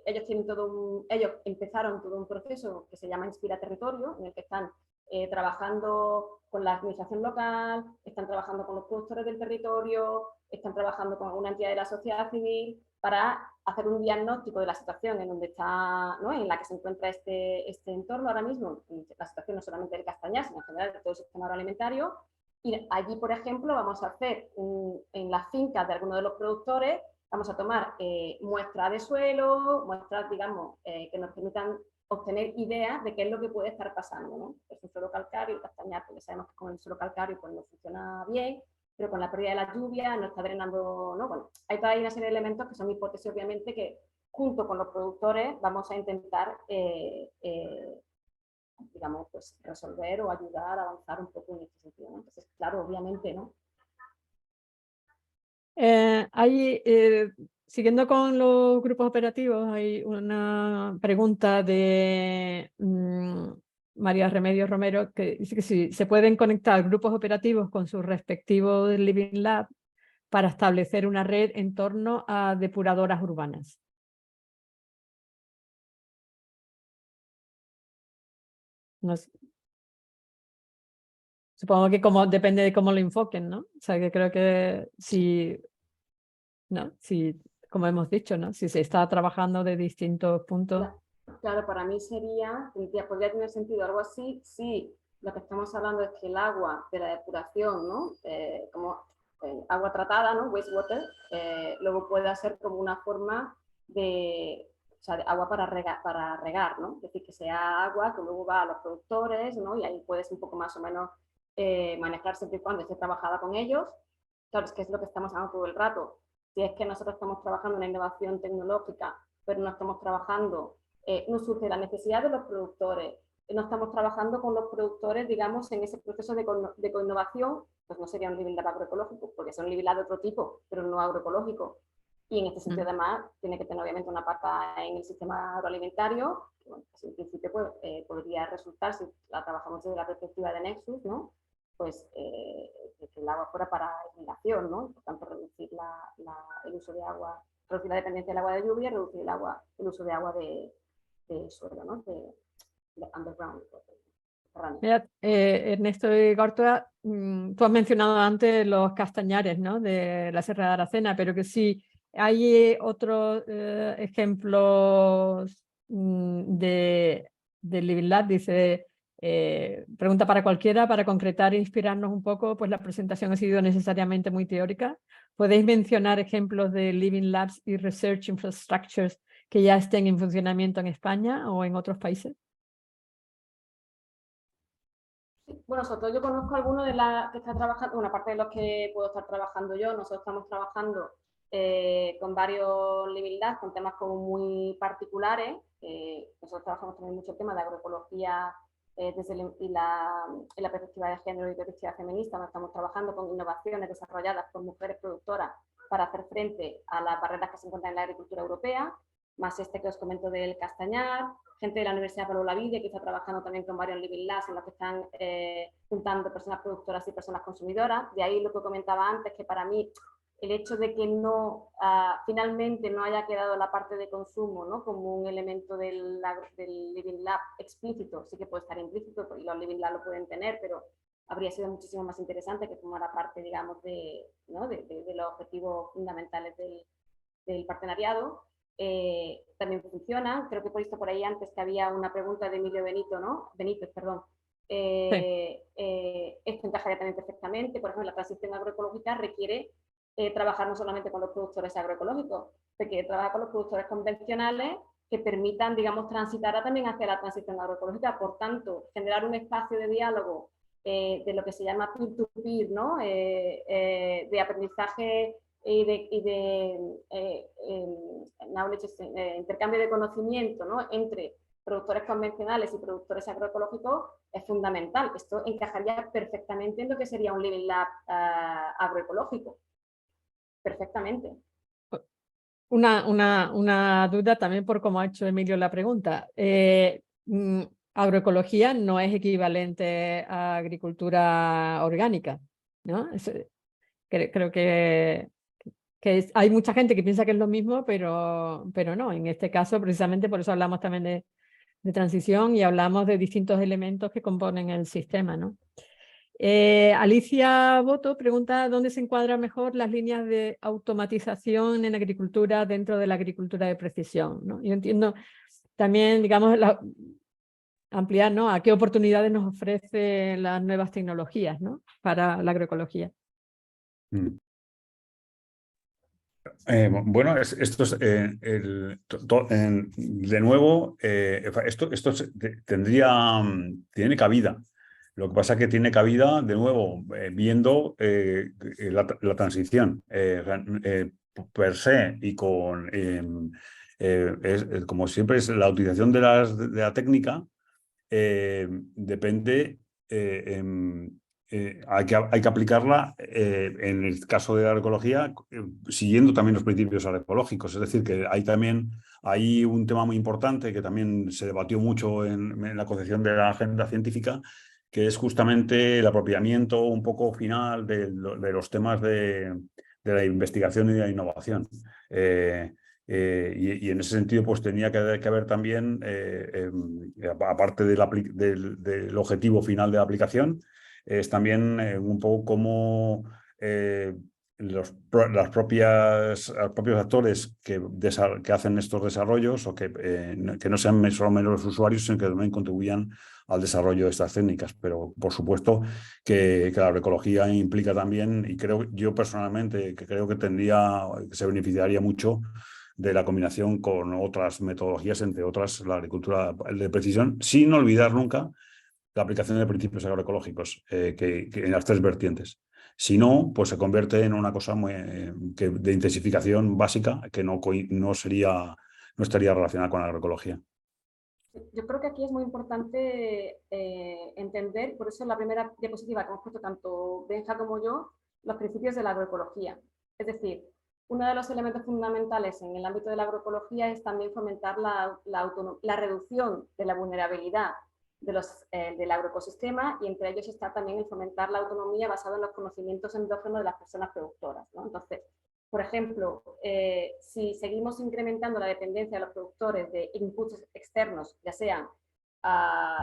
ellos empezaron todo un proceso que se llama Inspira Territorio, en el que están trabajando con la administración local, están trabajando con los productores del territorio, están trabajando con una entidad de la sociedad civil para hacer un diagnóstico de la situación en donde está, ¿no? En la que se encuentra este entorno ahora mismo, la situación no solamente del castañar, sino en general de todo el sistema agroalimentario. Y allí, por ejemplo, vamos a hacer en las fincas de algunos de los productores, vamos a tomar muestras de suelo, muestras, digamos, que nos permitan obtener ideas de qué es lo que puede estar pasando, ¿no? Es un suelo calcáreo, el castañar, porque sabemos que con el suelo calcáreo pues no funciona bien, pero con la pérdida de la lluvia no está drenando, ¿no? Bueno, hay toda una serie de elementos que son hipótesis, obviamente, que junto con los productores vamos a intentar, digamos, pues resolver o ayudar a avanzar un poco en este sentido, ¿no? Entonces, claro, obviamente, ¿no? Siguiendo con los grupos operativos, hay una pregunta de María Remedios Romero que dice que si se pueden conectar grupos operativos con sus respectivos Living Lab para establecer una red en torno a depuradoras urbanas. No sé. Supongo que depende de cómo lo enfoquen, ¿no? O sea, que creo que si, como hemos dicho, ¿no? Si se está trabajando de distintos puntos. Claro, para mí podría tener sentido algo así si lo que estamos hablando es que el agua de la depuración, ¿no? Como agua tratada, ¿no? Wastewater, luego puede ser como una forma de agua para regar, ¿no? Es decir, que sea agua que luego va a los productores, ¿no? Y ahí puedes un poco más o menos manejar siempre y cuando esté trabajada con ellos. Claro, es que es lo que estamos hablando todo el rato. Si es que nosotros estamos trabajando en una innovación tecnológica, pero no estamos trabajando, no surge la necesidad de los productores no estamos trabajando con los productores, digamos, en ese proceso de coinnovación, pues no sería un living lab agroecológico, porque son living lab de otro tipo, pero no agroecológico. Y en este sentido, además, tiene que tener obviamente una pata en el sistema agroalimentario, que, bueno, pues en principio pues, podría resultar, si la trabajamos desde la perspectiva de Nexus, ¿no? Pues que el agua fuera para irrigación, ¿no? Por tanto, reducir el uso de agua, reducir la dependencia del agua de lluvia, reducir el uso de agua de suelo, ¿no? De underground. Mira, Ernesto y Gortua, tú has mencionado antes los castañares, ¿no? De la Sierra de Aracena, pero que sí hay otros ejemplos de Living Lab, dice, pregunta para cualquiera, para concretar e inspirarnos un poco, pues la presentación ha sido necesariamente muy teórica. ¿Podéis mencionar ejemplos de Living Labs y Research Infrastructures que ya estén en funcionamiento en España o en otros países? Bueno, sobre todo yo conozco algunos de las que están trabajando, una parte de los que puedo estar trabajando yo. Nosotros estamos trabajando con varios living labs, con temas como muy particulares. Nosotros trabajamos también mucho el tema de agroecología desde la perspectiva de género y perspectiva feminista. Estamos trabajando con innovaciones desarrolladas por mujeres productoras para hacer frente a las barreras que se encuentran en la agricultura europea, más este que os comento del castañar, gente de la Universidad Pablo Olavide que está trabajando también con varios living labs en los que están juntando personas productoras y personas consumidoras. De ahí lo que comentaba antes, que para mí el hecho de que no finalmente no haya quedado la parte de consumo, ¿no? Como un elemento del living lab explícito, sí que puede estar implícito y los living lab lo pueden tener, pero habría sido muchísimo más interesante que formara parte, digamos, ¿no? de los objetivos fundamentales del partenariado. También funcionan. Creo que he visto por ahí antes que había una pregunta de Emilio Benítez, perdón. Esto encajaría también perfectamente. Por ejemplo, la transición agroecológica requiere trabajar no solamente con los productores agroecológicos, requiere trabajar con los productores convencionales que permitan, digamos, transitar también hacia la transición agroecológica. Por tanto, generar un espacio de diálogo de lo que se llama peer-to-peer, ¿no? De aprendizaje y de intercambio de conocimiento, ¿no? Entre productores convencionales y productores agroecológicos es fundamental. Esto encajaría perfectamente en lo que sería un living lab agroecológico. Perfectamente. Una duda también por cómo ha hecho Emilio la pregunta. Agroecología no es equivalente a agricultura orgánica, ¿no? Creo que hay mucha gente que piensa que es lo mismo, pero no. En este caso, precisamente por eso hablamos también de transición y hablamos de distintos elementos que componen el sistema, ¿no? Alicia Boto pregunta dónde se encuadran mejor las líneas de automatización en agricultura dentro de la agricultura de precisión, ¿no? Yo entiendo también, digamos, ampliar, ¿no? A qué oportunidades nos ofrecen las nuevas tecnologías, ¿no? Para la agroecología. Bueno, esto es de nuevo, esto tiene cabida. Lo que pasa es que tiene cabida, de nuevo, viendo la transición per se y con, como siempre, es la utilización de la técnica, depende, hay que aplicarla en el caso de la agroecología siguiendo también los principios agroecológicos. Es decir, que hay un tema muy importante que también se debatió mucho en la concepción de la agenda científica, que es justamente el apropiamiento un poco final de los temas de la investigación y de la innovación. Y en ese sentido, pues tenía que haber también, aparte del objetivo final de la aplicación, es también un poco como los propios actores que hacen estos desarrollos o que no sean solo los usuarios, sino que también contribuyan al desarrollo de estas técnicas. Pero por supuesto que la agroecología implica también, y creo yo personalmente que creo que se beneficiaría mucho de la combinación con otras metodologías, entre otras la agricultura de precisión, sin olvidar nunca la aplicación de principios agroecológicos que en las tres vertientes. Si no, pues se convierte en una cosa de intensificación básica que no estaría relacionada con la agroecología. Yo creo que aquí es muy importante entender, por eso en la primera diapositiva que hemos puesto tanto Benja como yo, los principios de la agroecología. Es decir, uno de los elementos fundamentales en el ámbito de la agroecología es también fomentar la reducción de la vulnerabilidad del agroecosistema, y entre ellos está también el fomentar la autonomía basada en los conocimientos endógenos de las personas productoras, ¿no? Entonces, por ejemplo, si seguimos incrementando la dependencia de los productores de inputs externos, ya sean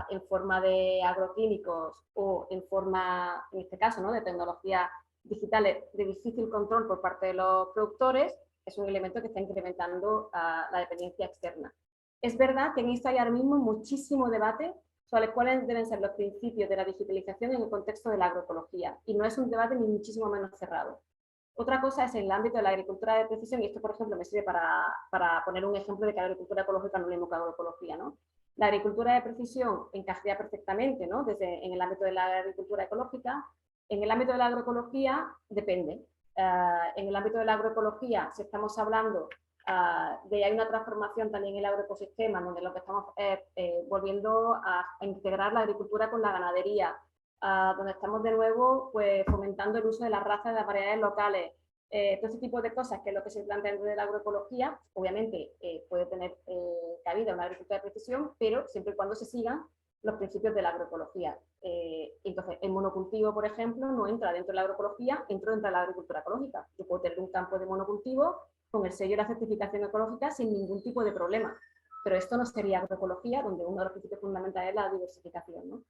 en forma de agroquímicos o en forma, en este caso, ¿no?, de tecnologías digitales de difícil control por parte de los productores, es un elemento que está incrementando la dependencia externa. Es verdad que en esto hay ahora mismo muchísimo debate sobre cuáles deben ser los principios de la digitalización en el contexto de la agroecología, y no es un debate ni muchísimo menos cerrado. Otra cosa es en el ámbito de la agricultura de precisión, y esto, por ejemplo, me sirve para poner un ejemplo de que la agricultura ecológica no es lo mismo que agroecología, ¿no? La agricultura de precisión encajaría perfectamente, ¿no?, en el ámbito de la agricultura ecológica. En el ámbito de la agroecología, depende. En el ámbito de la agroecología, si estamos hablando de hay una transformación también en el agroecosistema, donde lo que estamos volviendo a integrar la agricultura con la ganadería, donde estamos de nuevo pues, fomentando el uso de las razas de las variedades locales. Todo ese tipo de cosas, que es lo que se plantea dentro de la agroecología, obviamente puede tener cabida una agricultura de precisión, pero siempre y cuando se sigan los principios de la agroecología. Entonces, el monocultivo, por ejemplo, no entra dentro de la agroecología, entra dentro de la agricultura ecológica. Yo puedo tener un campo de monocultivo con el sello de la certificación ecológica sin ningún tipo de problema. Pero esto no sería agroecología, donde uno de los principios fundamentales es la diversificación, ¿no?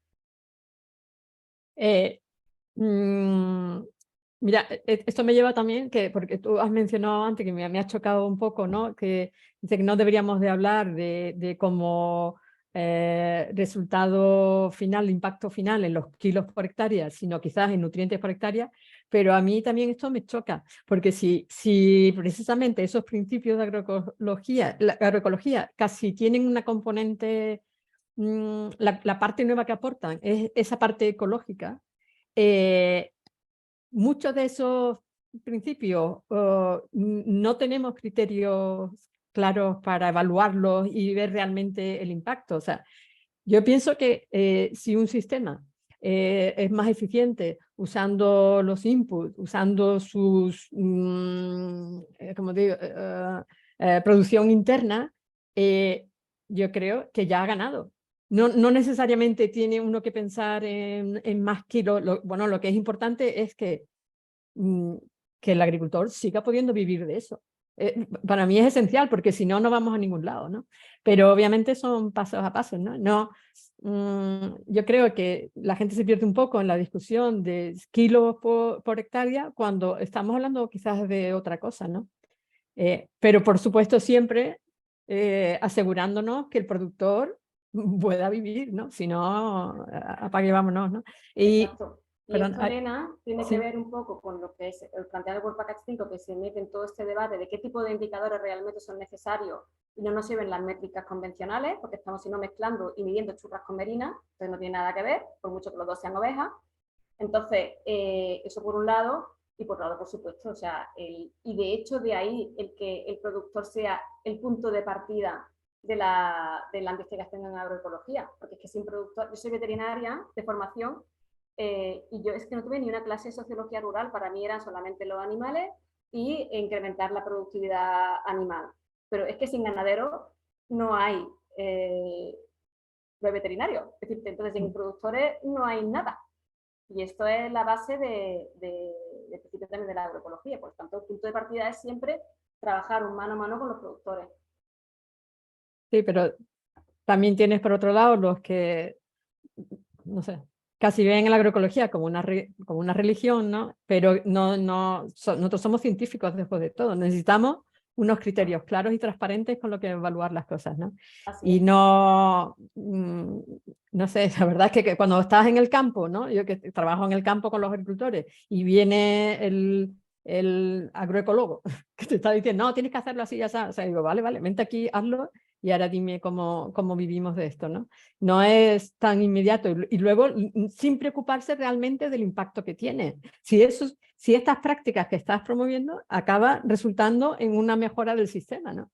Mira, esto me lleva también, porque tú has mencionado antes, que me ha chocado un poco, ¿no?, que dice que no deberíamos de hablar de como resultado final, impacto final en los kilos por hectárea, sino quizás en nutrientes por hectárea, pero a mí también esto me choca, porque si precisamente esos principios de agroecología, la agroecología casi tienen una componente, la parte nueva que aportan es esa parte ecológica, muchos de esos principios no tenemos criterios claros para evaluarlos y ver realmente el impacto. O sea, yo pienso que si un sistema es más eficiente usando los inputs, usando sus, como digo, producción interna, yo creo que ya ha ganado. No necesariamente tiene uno que pensar en más kilos. Bueno, lo que es importante es que el agricultor siga pudiendo vivir de eso. Para mí es esencial, porque si no, no vamos a ningún lado, ¿no? Pero obviamente son pasos a pasos, ¿no? Yo creo que la gente se pierde un poco en la discusión de kilos por hectárea cuando estamos hablando quizás de otra cosa, ¿no? Pero por supuesto siempre asegurándonos que el productor pueda vivir, ¿no? Si no, apague, vámonos, ¿no? Exacto. Y Perdón, esto, Elena, tiene sí. que ver un poco con lo que es el planteado por Package 5, que se mete en todo este debate de qué tipo de indicadores realmente son necesarios y no nos sirven las métricas convencionales, porque estamos sino mezclando y midiendo churras con merinas, entonces no tiene nada que ver, por mucho que los dos sean ovejas. Entonces, eso por un lado, y por otro lado, por supuesto, o sea, y de hecho de ahí el que el productor sea el punto de partida de la investigación en agroecología, porque es que sin productor, yo soy veterinaria de formación, y yo es que no tuve ni una clase de sociología rural, para mí eran solamente los animales y incrementar la productividad animal. Pero es que sin ganaderos no hay veterinarios, es decir, entonces sin productores no hay nada. Y esto es la base de principio también de la agroecología. Por lo tanto, el punto de partida es siempre trabajar mano a mano con los productores. Sí, pero también tienes por otro lado los que, no sé, casi ven la agroecología como una religión, ¿no? Pero nosotros somos científicos después de todo. Necesitamos unos criterios claros y transparentes con lo que evaluar las cosas, ¿no? Así y es. no sé, la verdad es que cuando estás en el campo, ¿no? Yo que trabajo en el campo con los agricultores y viene el agroecólogo que te está diciendo, no, tienes que hacerlo así, ya sabes. O sea, digo, vale, vente aquí, hazlo y ahora dime cómo vivimos de esto, ¿no? No es tan inmediato y luego sin preocuparse realmente del impacto que tiene. Si estas prácticas que estás promoviendo acaba resultando en una mejora del sistema, ¿no?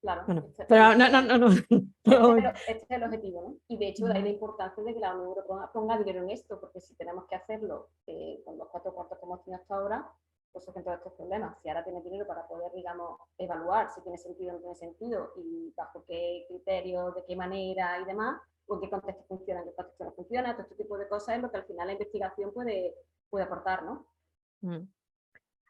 Claro. Bueno, pero no. Este es el objetivo, ¿no? Y de hecho, de ahí la importancia de que la Unión Europea ponga dinero en esto, porque si tenemos que hacerlo con los 4 cuartos que hemos tenido hasta ahora, pues surgen todos estos problemas. Si ahora tiene dinero para poder, digamos, evaluar si tiene sentido o no tiene sentido y bajo qué criterios, de qué manera y demás, o en qué contexto funciona, en qué contexto no funciona, todo este tipo de cosas es lo que al final la investigación puede aportar, ¿no?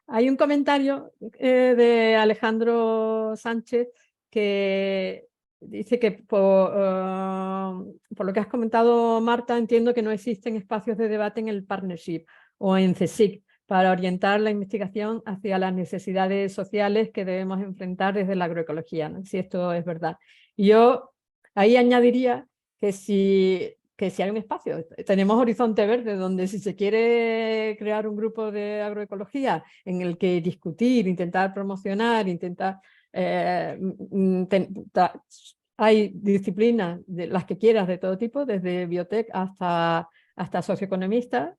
Hay un comentario de Alejandro Sánchez que dice que por lo que has comentado, Marta, entiendo que no existen espacios de debate en el partnership o en CSIC para orientar la investigación hacia las necesidades sociales que debemos enfrentar desde la agroecología, ¿no? Si esto es verdad. Y yo ahí añadiría que si hay un espacio. Tenemos Horizonte Verde, donde si se quiere crear un grupo de agroecología en el que discutir, intentar promocionar, hay disciplinas, de las que quieras, de todo tipo, desde biotech hasta socioeconomistas.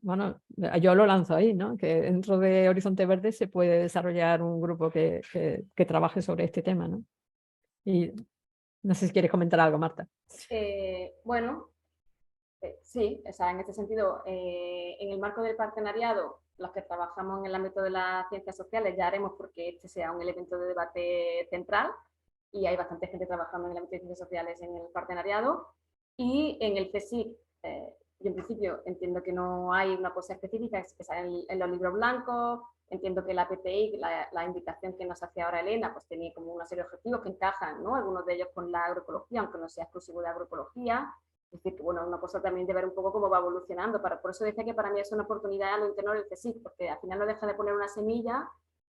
Bueno, yo lo lanzo ahí, ¿no? Que dentro de Horizonte Verde se puede desarrollar un grupo que trabaje sobre este tema, ¿no? Y no sé si quieres comentar algo, Marta. Bueno, sí, o sea, en este sentido, en el marco del partenariado, los que trabajamos en el ámbito de las ciencias sociales ya haremos porque este sea un elemento de debate central y hay bastante gente trabajando en el ámbito de ciencias sociales en el partenariado. Y en el CSIC, yo en principio entiendo que no hay una cosa específica expresada en los libros blancos. Entiendo que la PPI, la invitación que nos hace ahora Elena, pues tenía como una serie de objetivos que encajan, ¿no? Algunos de ellos con la agroecología, aunque no sea exclusivo de agroecología. Es decir, que bueno, una cosa también de ver un poco cómo va evolucionando. Por eso decía que para mí es una oportunidad a lo interno del CSIC, porque al final no deja de poner una semilla,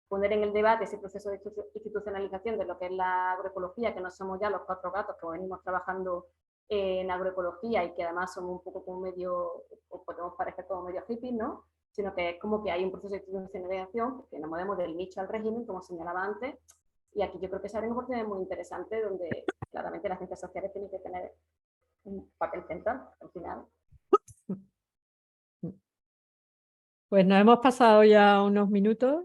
poner en el debate ese proceso de institucionalización de lo que es la agroecología, que no somos ya los 4 gatos que venimos trabajando en agroecología y que además somos un poco como medio, o podemos parecer como medio hippies, ¿no? Sino que es como que hay un proceso de institucionalización, que nos movemos del nicho al régimen, como señalaba antes, y aquí yo creo que se abre una oportunidad muy interesante donde claramente las ciencias sociales tienen que tener un papel central al final. Pues nos hemos pasado ya unos minutos.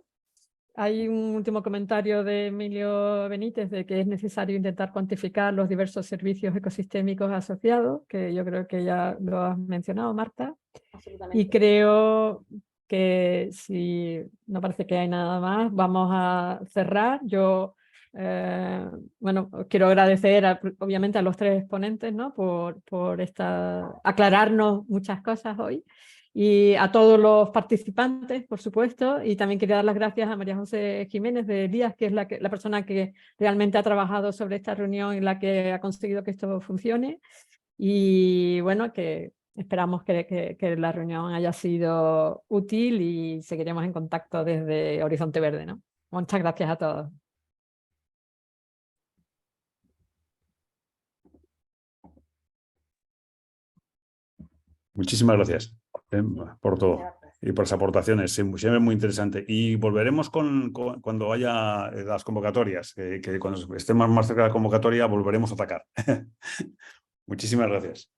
Hay un último comentario de Emilio Benítez de que es necesario intentar cuantificar los diversos servicios ecosistémicos asociados, que yo creo que ya lo has mencionado, Marta. Y creo que si no parece que hay nada más, vamos a cerrar. Yo bueno, quiero agradecer obviamente a los 3 ponentes, ¿no? por aclararnos muchas cosas hoy. Y a todos los participantes, por supuesto, y también quería dar las gracias a María José Jiménez de Elías, que es la persona que realmente ha trabajado sobre esta reunión y la que ha conseguido que esto funcione. Y bueno, que esperamos que la reunión haya sido útil y seguiremos en contacto desde Horizonte Verde, ¿no? Muchas gracias a todos. Muchísimas gracias por todo y por las aportaciones, siempre muy interesante. Y volveremos cuando haya las convocatorias, que cuando estemos más cerca de la convocatoria volveremos a atacar. Muchísimas gracias.